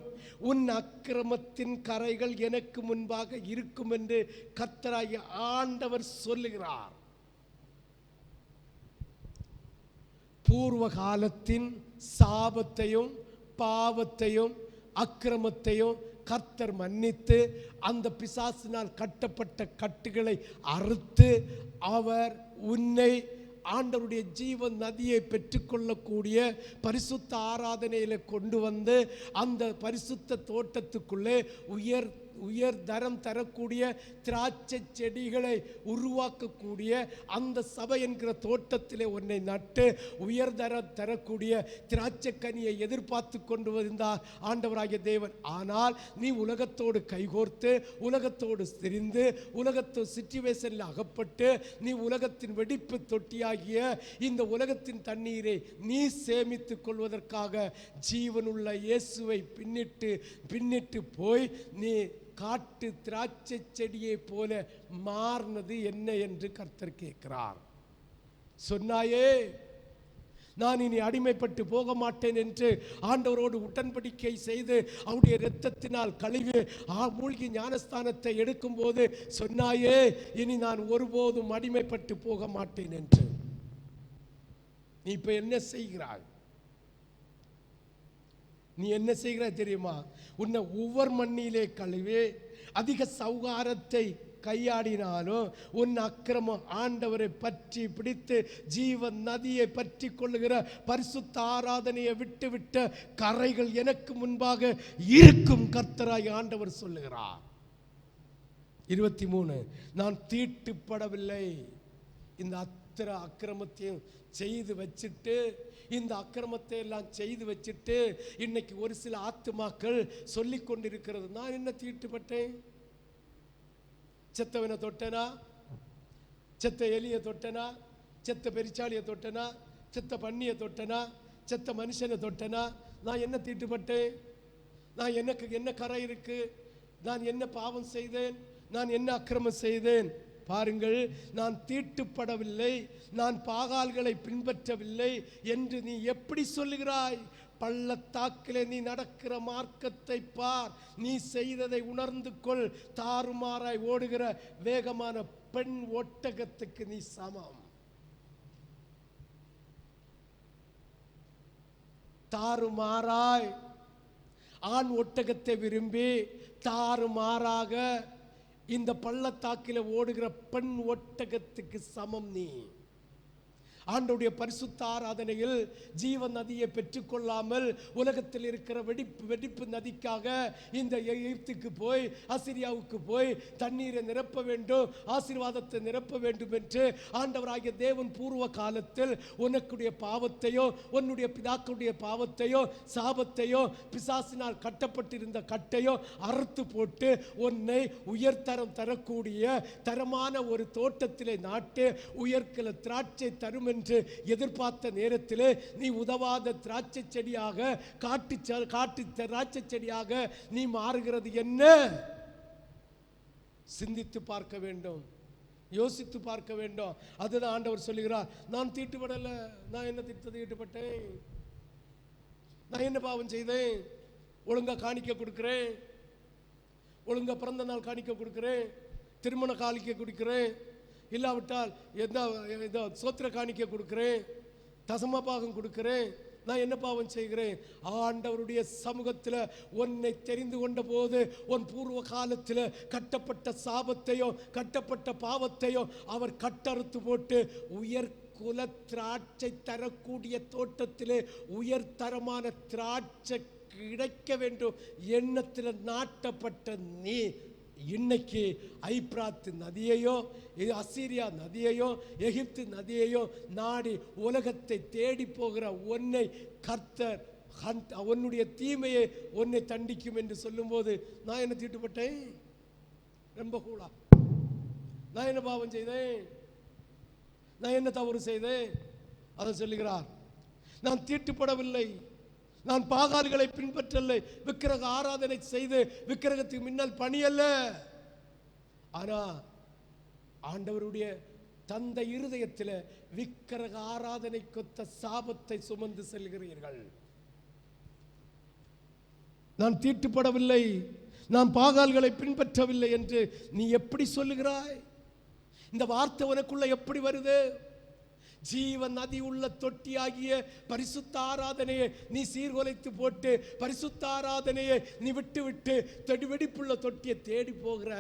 உன் அக்கிரமத்தின் கரைகள் எனக்கு முன்பாக இருக்கும் என்று கர்த்தராகிய ஆண்டவர் சொல்லுகிறார். பூர்வ காலத்தின் சாபத்தையும் பாவத்தையும் அக்கிரமத்தையும் கர்த்தர் மன்னித்து அந்த பிசாசினால் கட்டப்பட்ட கட்டுகளை அறுத்து அவர் உன்னை ஆண்டவருடைய ஜீவன் நதியை பெற்றுக்கொள்ளக்கூடிய பரிசுத்த ஆராதனையில கொண்டு வந்து அந்த பரிசுத்த தோட்டத்துக்குள்ளே உயர் தரம் தரக்கூடிய திராட்சை செடிகளை உருவாக்கக்கூடிய அந்த சபை என்கிற தோட்டத்திலே உன்னை நட்டு உயர்தரம் தரக்கூடிய திராட்சை கனியை எதிர்பார்த்து கொண்டு வந்தார் ஆண்டவராகிய தேவன். ஆனால் நீ உலகத்தோடு கைகோர்த்து உலகத்தோடு திரிந்து உலகத்து சிச்சுவேஷனில் அகப்பட்டு நீ உலகத்தின் வெடிப்பு தொட்டியாகிய இந்த உலகத்தின் தண்ணீரை நீ சேமித்துக் கொள்வதற்காக ஜீவனுள்ள இயேசுவை பின்னிட்டு போய் நீ காட்டு திராட்சை செடியை போல மாறினது என்ன என்று கர்த்தர் கேட்கிறார். சொன்னாயே நான் இனி அடிமைப்பட்டு போக மாட்டேன் என்று ஆண்டவரோடு உடன்படிக்கை செய்து அவருடைய இரத்தத்தினால் கழுவி மூழ்கி ஞானஸ்தானத்தை எடுக்கும் போது சொன்னாயே இனி நான் ஒருபோதும் அடிமைப்பட்டு போக மாட்டேன் என்று. நீ இப்ப என்ன செய்கிறாய்? நீ என்ன செய்கிறாய் தெரியுமா? உன்னை ஒவ்வொரு மண்ணிலே கழுவி அதிக சௌகாரத்தை கையாடினாலும் உன் அக்கிரமம் ஆண்டவரை பற்றி பிடித்து ஜீவன் நதியை பற்றி கொள்ளுகிற பரிசுத்த ஆராதனையை விட்டு கரைகள் எனக்கு முன்பாக இருக்கும் கர்த்தராய் ஆண்டவர் சொல்லுகிறார். 23 நான் தீட்டுப்படவில்லை. இந்த அத்தனை அக்கிரமத்தையும் செய்து வச்சுட்டு இந்த அக்கிரமத்தை எல்லாம் செய்து வச்சுட்டு இன்னைக்கு ஒரு சில ஆத்துமாக்கள் சொல்லி கொண்டிருக்கிறது, நான் என்ன தீட்டுப்பட்டேன்? செத்தவனை தொட்டனா, செத்த எலியை தொட்டனா, செத்த பெரிச்சாலியை தொட்டனா, செத்த பன்னியை தொட்டனா, செத்த மனுஷனை தொட்டனா, நான் என்ன தீட்டுப்பட்டேன்? நான் எனக்கு என்ன கரை இருக்கு? நான் என்ன பாவம் செய்தேன்? நான் என்ன அக்கிரமம் செய்தேன்? பாருங்கள், நான் தீட்டுப்படவில்லை, நான் பாகால்களை பின்பற்றவில்லை என்று நீ எப்படி சொல்லுகிறாய்? பள்ளத்தாக்கிலே நீ நடக்கிற மார்க்கத்தை பார், நீ செய்ததை உணர்ந்து கொள். தாறுமாறாய் ஓடுகிற வேகமான பெண் ஒட்டகத்துக்கு நீ சமம். தாறுமாறாய் ஆண் ஒட்டகத்தை விரும்பி தாறுமாறாக இந்த பள்ளத்தாக்கில ஓடுகிற பெண் ஒட்டகத்துக்கு சமம் நீ. ஆண்டவருடைய பரிசுத்த ஆராதனையில் ஜீவ நதியை பெற்றுக்கொள்ளாமல் உலகத்தில் இருக்கிற வெடிப்பு நதிக்காக இந்த எகிப்துக்கு போய் அசிரியாவுக்கு போய் தண்ணீரை நிரப்ப வேண்டும், ஆசீர்வாதத்தை நிரப்ப வேண்டும் என்று ஆண்டவராகிய தேவன் பூர்வ காலத்தில் உனக்குடைய பாவத்தையோ உன்னுடைய பிதாக்களுடைய பாவத்தையோ சாபத்தையோ பிசாசினால் கட்டப்பட்டிருந்த கட்டையோ அறுத்து போட்டு உன்னை உயர்தரம் தரக்கூடிய தரமான ஒரு தோட்டத்திலே நாட்டு உயர்கல திராட்சை தரும் என்று எதிர்பார்த்த நேரத்திலே நீ உதவாத திராட்சை செடியாக காட்டு திராட்சை செடியாக நீ மாறுகிறது என்ன? சிந்தித்து பார்க்க வேண்டும், யோசித்து பார்க்க வேண்டும். அதுதான் ஆண்டவர் சொல்லுகிறார், நான் தீட்டுப்படல. நான் என்ன தீட்டுப்பட்டேன்? நான் என்ன பாவம் செய்தேன்? ஒழுங்கா காணிக்க கொடுக்கிறேன், ஒழுங்கா பிறந்த நாள் காணிக்க கொடுக்கிறேன், திருமண காணிக்க கொடுக்கிறேன், இல்லாவிட்டால் எந்த சோத்திர காணிக்க கொடுக்கிறேன், தசம பாகம் கொடுக்கிறேன். நான் என்ன பாவம் செய்கிறேன்? ஆண்டவருடைய சமூகத்தில் உன்னை தெரிந்து கொண்ட போது உன் பூர்வ காலத்தில் கட்டப்பட்ட சாபத்தையோ கட்டப்பட்ட பாவத்தையோ அவர் கட்டறுத்து போட்டு உயர் குல திராட்சை தரக்கூடிய தோட்டத்திலே உயர்தரமான திராட்சை கிடைக்க வேண்டும் எண்ணத்தில் நாட்டப்பட்ட நீ இன்னைக்கு ஐப்ராத்து நதியையோ அசீரியா நதியையோ எகிப்து நதியையோ நாடி உலகத்தை தேடி போகிற உன்னை கர்த்தர் உன்னுடைய தீமையை உன்னை தண்டிக்கும் என்று சொல்லும்போது நான் என்ன தீட்டுப்பட்டேன்? ரொம்ப கூடா. நான் என்ன பாவம் செய்தேன்? நான் என்ன தவறு செய்தேன்? அதை சொல்லுகிறார். நான் தீட்டுப்படவில்லை, நான் பாகால்களை பின்பற்றவில்லை, விக்கிரக ஆராதனை செய்து விக்கிரகத்துக்கு முன்னால் பணியல்ல. ஆனா ஆண்டவருடைய தந்தை இருதயத்தில் விக்கிரக ஆராதனை கொத்த சாபத்தை சுமந்து செல்கிறீர்கள். நான் தீட்டுப்படவில்லை, நான் பாகால்களை பின்பற்றவில்லை என்று நீ எப்படி சொல்லுகிறாய்? இந்த வார்த்தை உனக்குள்ள எப்படி வருது? ஜீவ நதி உள்ள தொட்டியாகிய பரிசுத்த ஆராதனையை நீ சீர்குலைத்து போட்டு, பரிசுத்த ஆராதனையை நீ விட்டு விட்டு வெடிப்புள்ள தொட்டியை தேடி போகிற.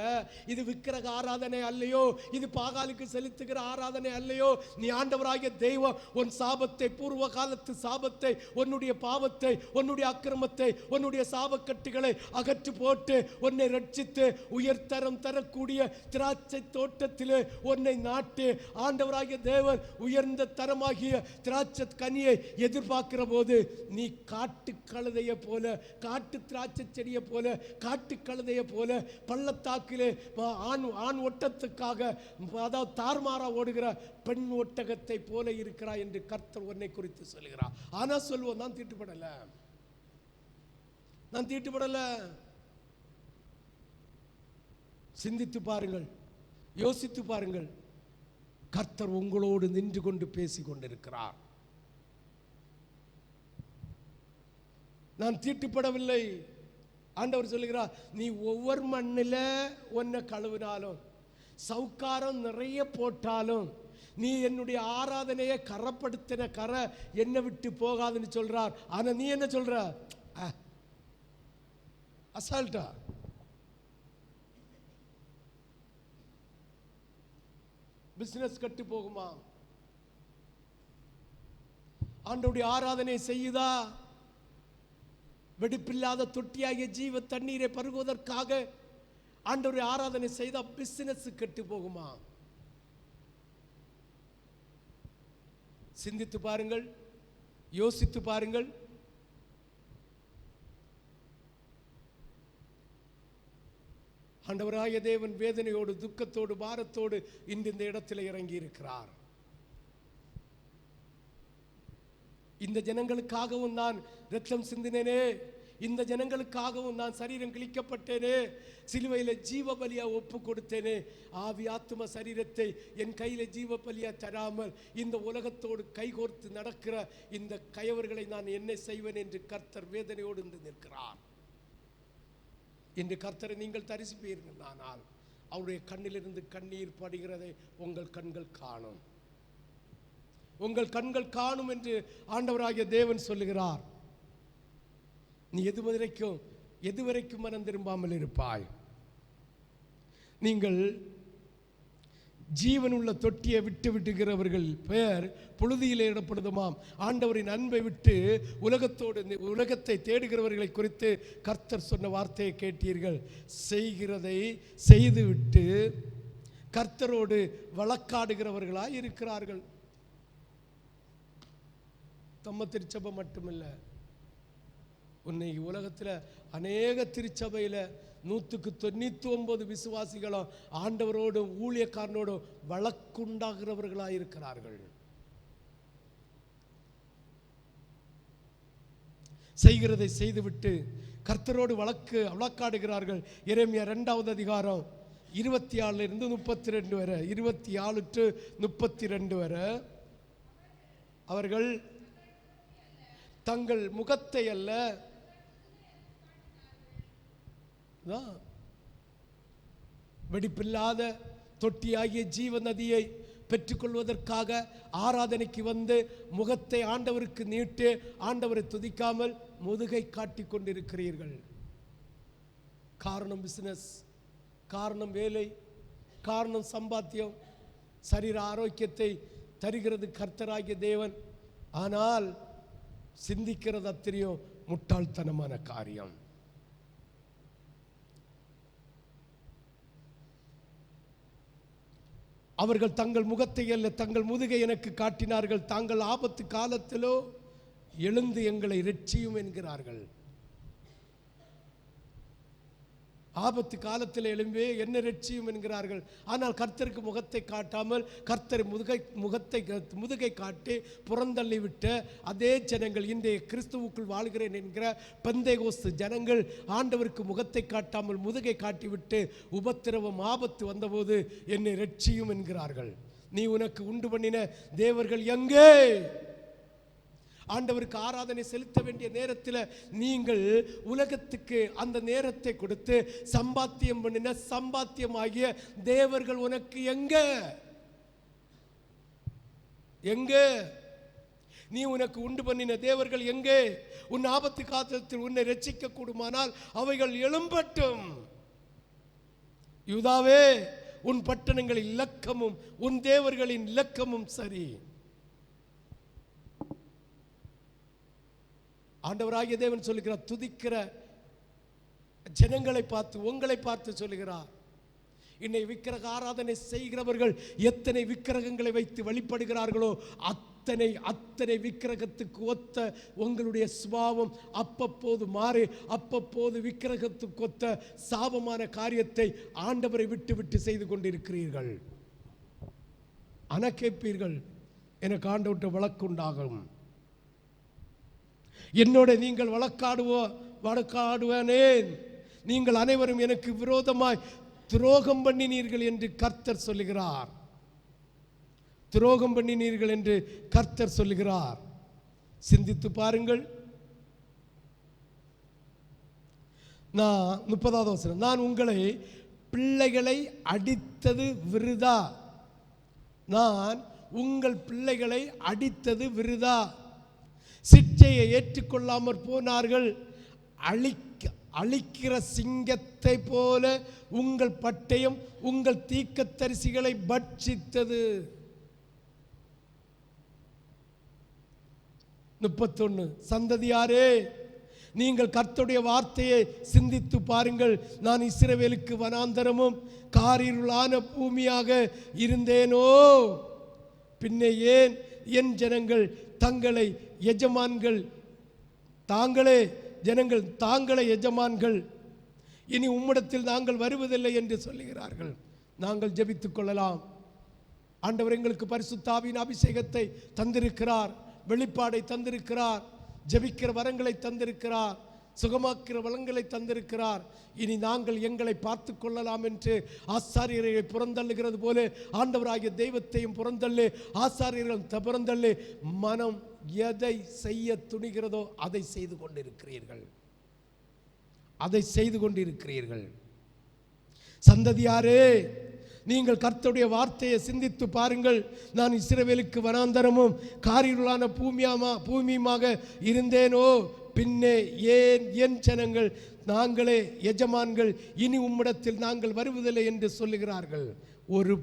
இது விக்கிரக ஆராதனை அல்லையோ? இது பாகாலுக்கு செலுத்துகிற ஆராதனை அல்லையோ? நீ ஆண்டவராகிய தெய்வம் உன் சாபத்தை, பூர்வ காலத்து சாபத்தை, உன்னுடைய பாவத்தை, உன்னுடைய அக்கிரமத்தை, உன்னுடைய சாபக்கட்டுகளை அகற்றி போட்டு உன்னை ரட்சித்து உயர்தரம் தரக்கூடிய திராட்சை தோட்டத்திலே உன்னை நாட்டி ஆண்டவராகிய தேவன் உயர்ந்த தரமாகிய திராட்சை கனியை எதிர்பார்க்கிற போது நீ காட்டு கழுதையை போல, காட்டு திராட்சை செடியை போல, காட்டு கழுதையை போல பள்ளத்தாக்கிலே ஆண் ஒட்டத்துக்காக, அதாவது தார்மாரா ஓடுகிற பெண் ஒட்டகத்தை போல இருக்கிறாய் என்று கர்த்தர் உன்னை குறித்து சொல்கிறார். ஆனா சொல்வோம், நான் தீட்டுப்படல, நான் தீட்டுப்படல. சிந்தித்து பாருங்கள், யோசித்து பாருங்கள். கர்த்தர் உங்களோடு நின்று கொண்டு பேசிக் கொண்டிருக்கிறார். நான் தீட்டுப்படவில்லை. ஆண்டவர் சொல்லுகிறார், நீ ஒவ்வொரு மண்ணில் ஒன்ன கழுவினாலும், சவுக்காரம் நிறைய போட்டாலும், நீ என்னுடைய ஆராதனையை கரப்படுத்தின கரை என்னை விட்டு போகாதுன்னு சொல்றார். ஆனா நீ என்ன சொல்ற? அசால்ட்டா. பிசினஸ் கட்டு போகுமா? ஆண்டவருடைய ஆராதனை செய்யுதா? வெடிப்பில்லாத தொட்டியாகிய ஜீவ தண்ணீரை பருகுவதற்காக ஆண்டவருடைய ஆராதனை செய்தா பிசினஸ் கட்டு போகுமா? சிந்தித்து பாருங்கள், யோசித்து பாருங்கள். ஆண்டவராகிய தேவன் வேதனையோடு, துக்கத்தோடு, பாரத்தோடு இன்று இந்த இடத்தில் இறங்கி இருக்கிறார். இந்த ஜனங்களுக்காகவும் நான் இரத்தம் சிந்தினேனே, இந்த ஜனங்களுக்காகவும் நான் சரீரம் கிழிக்கப்பட்டேனே, சிலுவையில் ஜீவ பலியா ஒப்பு கொடுத்தேனே, ஆவி ஆத்தும சரீரத்தை என் கையில் ஜீவ பலியா தராமல் இந்த உலகத்தோடு கைகோர்த்து நடக்கிற இந்த கயவர்களை நான் என்ன செய்வேன் என்று கர்த்தர் வேதனையோடு நிற்கிறார். இன்று கர்த்தரை நீங்கள் தரிசிப்பீர்கள், ஆனால் அவருடைய கண்ணிலிருந்து கண்ணீர் படுகிறதை உங்கள் கண்கள் காணும், உங்கள் கண்கள் காணும் என்று ஆண்டவராகிய தேவன் சொல்லுகிறார். நீ எதுவரைக்கும் மனம் திரும்பாமல் இருப்பாய்? நீங்கள் ஜீவனுள்ள தொட்டியை விட்டு விட்டுகிறவர்கள் பெயர் புழுதியிலே இடப்படுதுமாம். ஆண்டவரின் அன்பை விட்டு உலகத்தை தேடுகிறவர்களை குறித்து கர்த்தர் சொன்ன வார்த்தையை கேட்டீர்கள். செய்கிறதை செய்துவிட்டு கர்த்தரோடு வழக்காடுகிறவர்களாய் இருக்கிறார்கள். தம்ம திருச்சபை மட்டுமில்ல, உன்னை உலகத்தில் அநேக திருச்சபையில் 199 விசுவாசிகளும் ஆண்டவரோடும் ஊழியக்காரனோடும் வழக்குண்டாகிறவர்களாக இருக்கிறார்கள். செய்கிறதை செய்துவிட்டு கர்த்தரோடு வழக்காடுகிறார்கள். எரேமியா 2வது அதிகாரம் 24 32 வரை, 24 to 32 வரை, அவர்கள் தங்கள் முகத்தை அல்ல, வெடிப்பில்லாத தொட்டியாகிய ஜீவ நதியை பெற்றுக்கொள்வதற்காக ஆராதனைக்கு வந்து முகத்தை ஆண்டவருக்கு நீட்டு ஆண்டவரை துதிக்காமல் முதுகை காட்டிக் கொண்டிருக்கிறீர்கள். காரணம் பிசினஸ், காரணம் வேலை, காரணம் சம்பாத்தியம், சரீர ஆரோக்கியத்தை தருகிறது கர்த்தராகிய தேவன். ஆனால் சிந்திக்கிறது அத்தனையும் முட்டாள்தனமான காரியம். அவர்கள் தங்கள் முகத்தை அல்ல தங்கள் முதுகை எனக்கு காட்டினார்கள். தாங்கள் ஆபத்து காலத்திலோ எழுந்து எங்களை இரட்சியும் என்கிறார்கள். ஆபத்து காலத்தில் எழும்பி என்ன ரட்சியும் என்கிறார்கள். ஆனால் கர்த்தருக்கு முகத்தை காட்டாமல் கர்த்தர் முதுகை காட்டி புறந்தள்ளி விட்ட அதே ஜனங்கள், இன்றைய கிறிஸ்துவுக்குள் வாழ்கிறேன் என்கிற பெந்தேகோஸ்து ஜனங்கள் ஆண்டவருக்கு முகத்தை காட்டாமல் முதுகை காட்டிவிட்டு உபத்திரவம் ஆபத்து வந்தபோது என்னை ரட்சியும் என்கிறார்கள். நீ உனக்கு உண்டு பண்ணின தேவர்கள் எங்கே? ஆண்டவருக்கு ஆராதனை செலுத்த வேண்டிய நேரத்தில் நீங்கள் உலகத்துக்கு அந்த நேரத்தை கொடுத்து சம்பாத்தியம் பண்ணின சம்பாத்தியமாகிய தேவர்கள் உனக்கு எங்கே? எங்கே? நீ உனக்கு உண்டு பண்ணின தேவர்கள் எங்கே? உன் ஆபத்து காலத்தில் உன்னை ரட்சிக்க கூடுமானால் அவைகள் எழும்பட்டும். யூதாவே, உன் பட்டணங்களின் இலக்கமும் உன் தேவர்களின் இலக்கமும் சரி. ஆண்டவராகிய தேவன் சொல்லுகிறார், துதிக்கிற ஜனங்களை பார்த்து, உங்களை பார்த்து சொல்லுகிறார், இன்னை விக்கிரக ஆராதனை செய்கிறவர்கள் எத்தனை விக்கிரகங்களை வைத்து வழிபடுகிறார்களோ அத்தனை விக்கிரகத்துக்கு ஒத்த உங்களுடைய சுபாவம் அப்பப்போது மாறி அப்பப்போது விக்கிரகத்துக்கு ஒத்த சாபமான காரியத்தை ஆண்டவரை விட்டு விட்டு செய்து கொண்டிருக்கிறீர்கள். கேட்பீர்கள், எனக்கு ஆண்டவர்கிட்ட வழக்குண்டாகும், என்னோட நீங்கள் வழக்காடுவேனேன், நீங்கள் அனைவரும் எனக்கு விரோதமாய் துரோகம் பண்ணினீர்கள் என்று கர்த்தர் சொல்லுகிறார். துரோகம் பண்ணினீர்கள் என்று கர்த்தர் சொல்லுகிறார். சிந்தித்து பாருங்கள். 30வது வசனம், நான் உங்களை பிள்ளைகளை அடித்தது விருதா, நான் உங்கள் பிள்ளைகளை அடித்தது விருதா. சிட்சையை ஏற்றுக்கொள்ளாமற் போனார்கள், அழிக்கிற சிங்கத்தை போல உங்கள் பட்டயம் உங்கள் தீர்க்கதரிசிகளை பட்சித்தது. 31, சந்ததியாரே, நீங்கள் கர்த்தருடைய வார்த்தையை சிந்தித்து பாருங்கள். நான் இஸ்ரவேலுக்கு வனாந்தரமும் காரிருளான பூமியாக இருந்தேனோ, பின்னே ஏன் என் ஜனங்கள் தங்களை எஜமான்கள், தாங்களே எஜமான்கள், இனி உம்மிடத்தில் நாங்கள் வருவதில்லை என்று சொல்லுகிறார்கள். நாங்கள் ஜெபித்துக் கொள்ளலாம். ஆண்டவர் எங்களுக்கு பரிசுத்த ஆவியின் அபிஷேகத்தை தந்திருக்கிறார், வெளிப்பாடை தந்திருக்கிறார், ஜெபிக்கிற வரங்களை தந்திருக்கிறார், சுகமாக்கிற வளங்களை தந்திருக்கிறார். இனி நாங்கள் எங்களை பார்த்து கொள்ளலாம் என்று ஆசாரியரை புறந்தள்ளுகிறது போல ஆண்டவராகிய தெய்வத்தையும் புறந்தள்ளு, ஆசாரியர்கள் புறந்தள்ளு, மனம் எதை செய்ய துணிகிறதோ அதை செய்து கொண்டிருக்கிறீர்கள். சந்ததியாரே, நீங்கள் கர்த்தருடைய வார்த்தையை சிந்தித்து பாருங்கள். நான் இஸ்ரவேலுக்கு வனாந்தரமும் காரிருளான பூமியுமாக இருந்தேனோ, பின்னே ஏன் என் ஜனங்கள் நாங்களே எஜமான்கள், இனி உம்மிடத்தில் நாங்கள் வருவதில்லை என்று சொல்லுகிறார்கள். ஒரு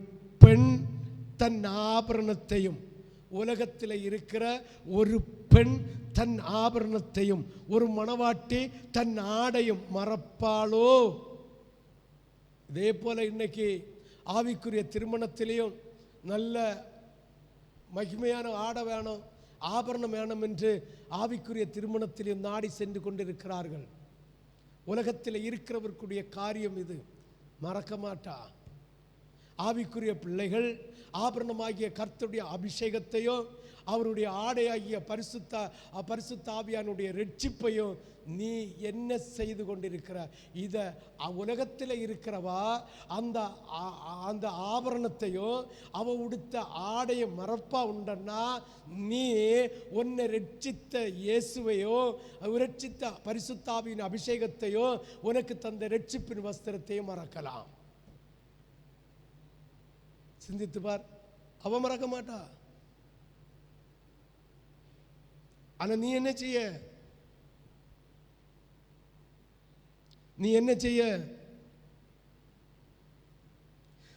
பெண் தன் ஆபரணத்தையும், உலகத்தில் இருக்கிற ஒரு பெண் தன் ஆபரணத்தையும், ஒரு மணவாட்டி தன் ஆடையும் மறப்பாளோ? இதே போல இன்னைக்கு ஆவிக்குரிய திருமணத்திலையும் நல்ல மகிமையான ஆடை வேணும், ஆபரணம் வேணும் என்று ஆவிக்குரிய திருமணத்திலையும் நாடி சென்று கொண்டிருக்கிறார்கள். உலகத்தில் இருக்கிறவர்களுடைய காரியம் இது, மறக்க மாட்டா. ஆவிக்குரிய பிள்ளைகள் ஆபரணமாகிய கர்த்தருடைய அபிஷேகத்தையோ அவருடைய ஆடையாகிய பரிசுத்த ஆவியானுடைய ரட்சிப்பையும் நீ என்ன செய்து கொண்டிருக்கிற? இதை உலகத்தில் இருக்கிறவா அந்த ஆபரணத்தையும் அவ உடுத்த ஆடைய மறப்பா உண்டன்னா, நீ உன்னை ரட்சித்த இயேசுவையோ ரட்சித்த பரிசுத்த ஆவியின் அபிஷேகத்தையோ உனக்கு தந்த ரட்சிப்பின் வஸ்திரத்தையும் மறக்கலாம். சிந்தித்து பார், அவ மறக்க மாட்டா. ஆனா நீ என்ன செய்ய?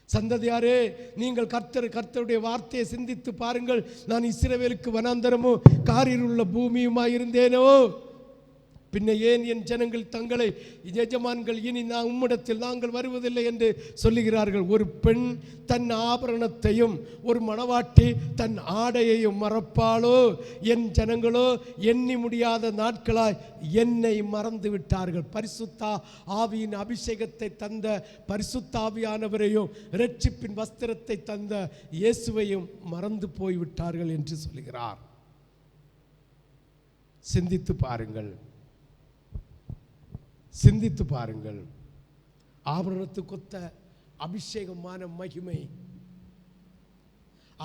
சந்ததியாரே, நீங்கள் கர்த்தருடைய வார்த்தையை சிந்தித்து பாருங்கள். நான் இஸ்ரவேலுக்கு வனாந்தரமும் காரிருள்ள பூமியுமாய் இருந்தேனோ, பின்ன ஏன் என் ஜனங்கள் தங்களை எஜமான்கள் இனி நான் உம்மிடத்தில் நாங்கள் வருவதில்லை என்று சொல்லுகிறார்கள்? ஒரு பெண் தன் ஆபரணத்தையும் ஒரு மணவாட்டி தன் ஆடையையும் மறப்பாளோ? என் ஜனங்களோ எண்ணி முடியாத நாட்களாய் என்னை மறந்து விட்டார்கள். பரிசுத்த ஆவியின் அபிஷேகத்தை தந்த பரிசுத்த ஆவியானவரையும் இரட்சிப்பின் வஸ்திரத்தை தந்த இயேசுவையும் மறந்து போய்விட்டார்கள் என்று சொல்லுகிறார். சிந்தித்து பாருங்கள், சிந்தித்து பாருங்கள். ஆபரணத்துக்கு ஒத்த அபிஷேகமான மகிமை,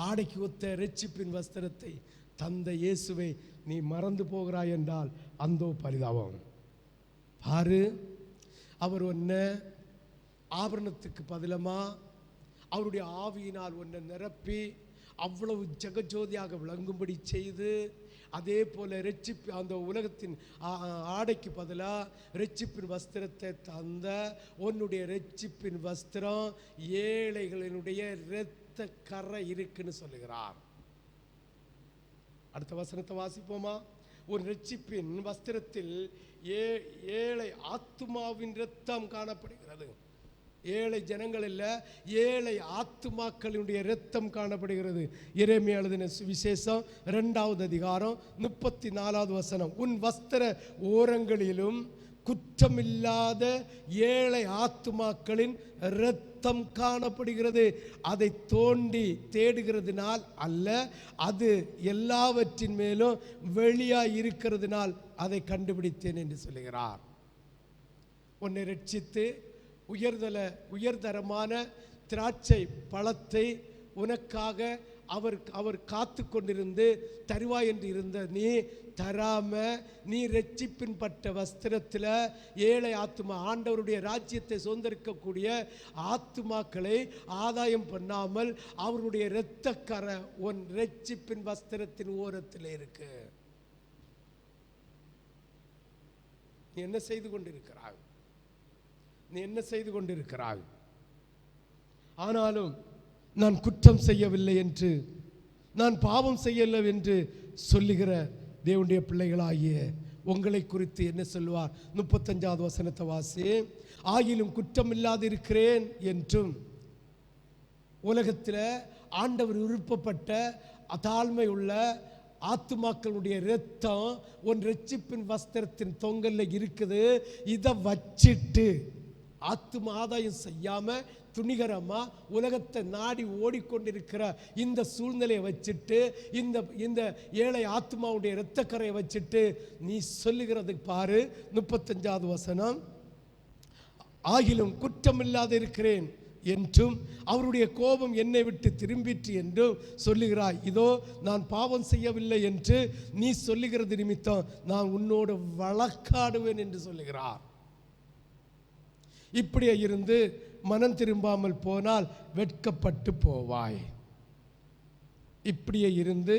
ஆடைக்கு ஒத்த இரட்சிப்பின் வஸ்திரத்தை தந்த இயேசுவை நீ மறந்து போகிறாய் என்றால் அந்தோ பரிதாபம். பாரு, அவர் ஒன்ன ஆபரணத்துக்கு பதிலமா அவருடைய ஆவியினால் ஒன்றை நிரப்பி அவ்வளவு ஜெகஜோதியாக விளங்கும்படி செய்து, அதே போல இரட்சிப்பு அந்த உலகத்தின் ஆடைக்கு பதிலாக இரட்சிப்பின் வஸ்திரத்தை தந்த உன்னுடைய இரட்சிப்பின் வஸ்திரம் ஏழைகளினுடைய இரத்த கரை இருக்குன்னு சொல்லுகிறார். அடுத்த வசனத்தை வாசிப்போமா? ஒரு இரட்சிப்பின் வஸ்திரத்தில் ஏழை ஆத்துமாவின் இரத்தம் காணப்படுகிறது. ஏழை ஜனங்கள் இல்ல, ஏழை ஆத்துமாக்களுடைய இரத்தம் காணப்படுகிறது. எரேமியா எழுதின சுவிசேஷம் 2வது அதிகாரம் 34வது வசனம். உன் வஸ்திர ஓரங்களிலும் குற்றமில்லாத ஏழை ஆத்துமாக்களின் இரத்தம் காணப்படுகிறது. அதை தோண்டி தேடுகிறதுனால் அல்ல, அது எல்லாவற்றின் மேலும் வெளியாய் இருக்கிறதுனால் அதை கண்டுபிடித்தேன் என்று சொல்லுகிறார். உன்னை ரட்சித்து உயர்தரமான திராட்சை பழத்தை உனக்காக அவர் காத்து கொண்டிருந்து தருவாய் என்று இருந்த நீ தராம, நீ ரட்சிப்பின் பட்ட வஸ்திரத்தில் ஏழை ஆத்துமா, ஆண்டவருடைய ராஜ்யத்தை சுதந்திரிக்கக்கூடிய ஆத்துமாக்களை ஆதாயம் பண்ணாமல் அவருடைய இரத்தக்கரை உன் ரட்சிப்பின் வஸ்திரத்தின் ஓரத்தில் இருக்கு. நீ என்ன செய்து கொண்டிருக்கிறாய்? நீ என்ன செய்து கொண்டிருக்கிறாய்? ஆனாலும் நான் குற்றம் செய்யவில்லை என்று, நான் பாவம் செய்யவில்லை என்று சொல்லுகிற தேவனுடைய பிள்ளைகளாகிய உங்களை குறித்து என்ன சொல்வார்? 35வது வசனத்தை வாசி. ஆகிலும் குற்றம் இல்லாது இருக்கிறேன் என்றும், உலகத்தில் ஆண்டவர் விருப்பப்பட்ட தாழ்மை உள்ள ஆத்துமாக்களுடைய இரத்தம் உன் இரட்சிப்பின் வஸ்திரத்தின் தொங்கல்ல இருக்குது. இதை வச்சிட்டு ஆத்தும ஆதாயம் செய்யாம துணிகரமா உலகத்தை நாடி ஓடிக்கொண்டிருக்கிற இந்த சூழ்நிலையை வச்சுட்டு, இந்த ஏழை ஆத்மாவுடைய இரத்தக்கரையை வச்சுட்டு நீ சொல்லுகிறதுக்கு பாரு 35வது வசனம். ஆகிலும் குற்றமில்லாது இருக்கிறேன் என்றும் அவருடைய கோபம் என்னை விட்டு திரும்பிற்று என்றும் சொல்லுகிறாய். இதோ நான் பாவம் செய்யவில்லை என்று நீ சொல்லுகிறது நிமித்தம் நான் உன்னோடு வழக்காடுவேன் என்று சொல்லுகிறார். இப்படியே இருந்து மனம் திரும்பாமல் போனால் வெட்கப்பட்டு போவாய். இப்படியே இருந்து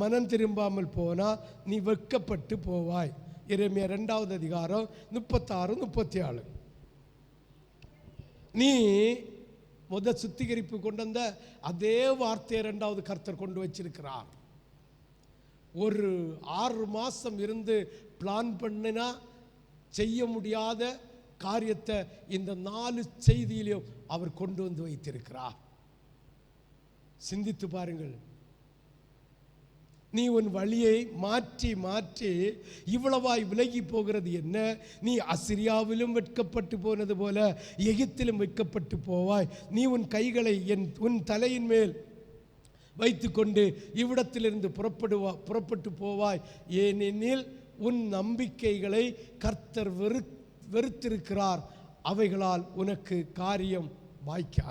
மனம் திரும்பாமல் போனால் நீ வெட்கப்பட்டு போவாய். எரேமியா 2வது அதிகாரம் 36, 37. நீ சுத்திகரிப்பு கொண்டு வந்த அதே வார்த்தையை 2வது கர்த்தர் கொண்டு வச்சிருக்கிறார். ஒரு 6 மாசம் இருந்து பிளான் பண்ணினா செய்ய முடியாத காரியத்தை இந்த 4 செய்தியிலும் அவர் கொண்டு வந்து வைத்திருக்கிறார். சிந்தித்து பாருங்கள். நீ உன் வழியை மாற்றி மாற்றி இவ்வளவாய் விலகி போகிறது என்ன? நீ அசிரியாவிலும் வெட்கப்பட்டு போனது போல எகிப்திலும் வெட்கப்பட்டு போவாய். நீ உன் கைகளை உன் தலையின் மேல் வைத்துக்கொண்டு இவ்விடத்திலிருந்து புறப்பட்டு போவாய். ஏனெனில் உன் நம்பிக்கைகளை கர்த்தர் வெறுத்திருக்கிறார், அவைகளால் உனக்கு காரியம் வாய்க்காது.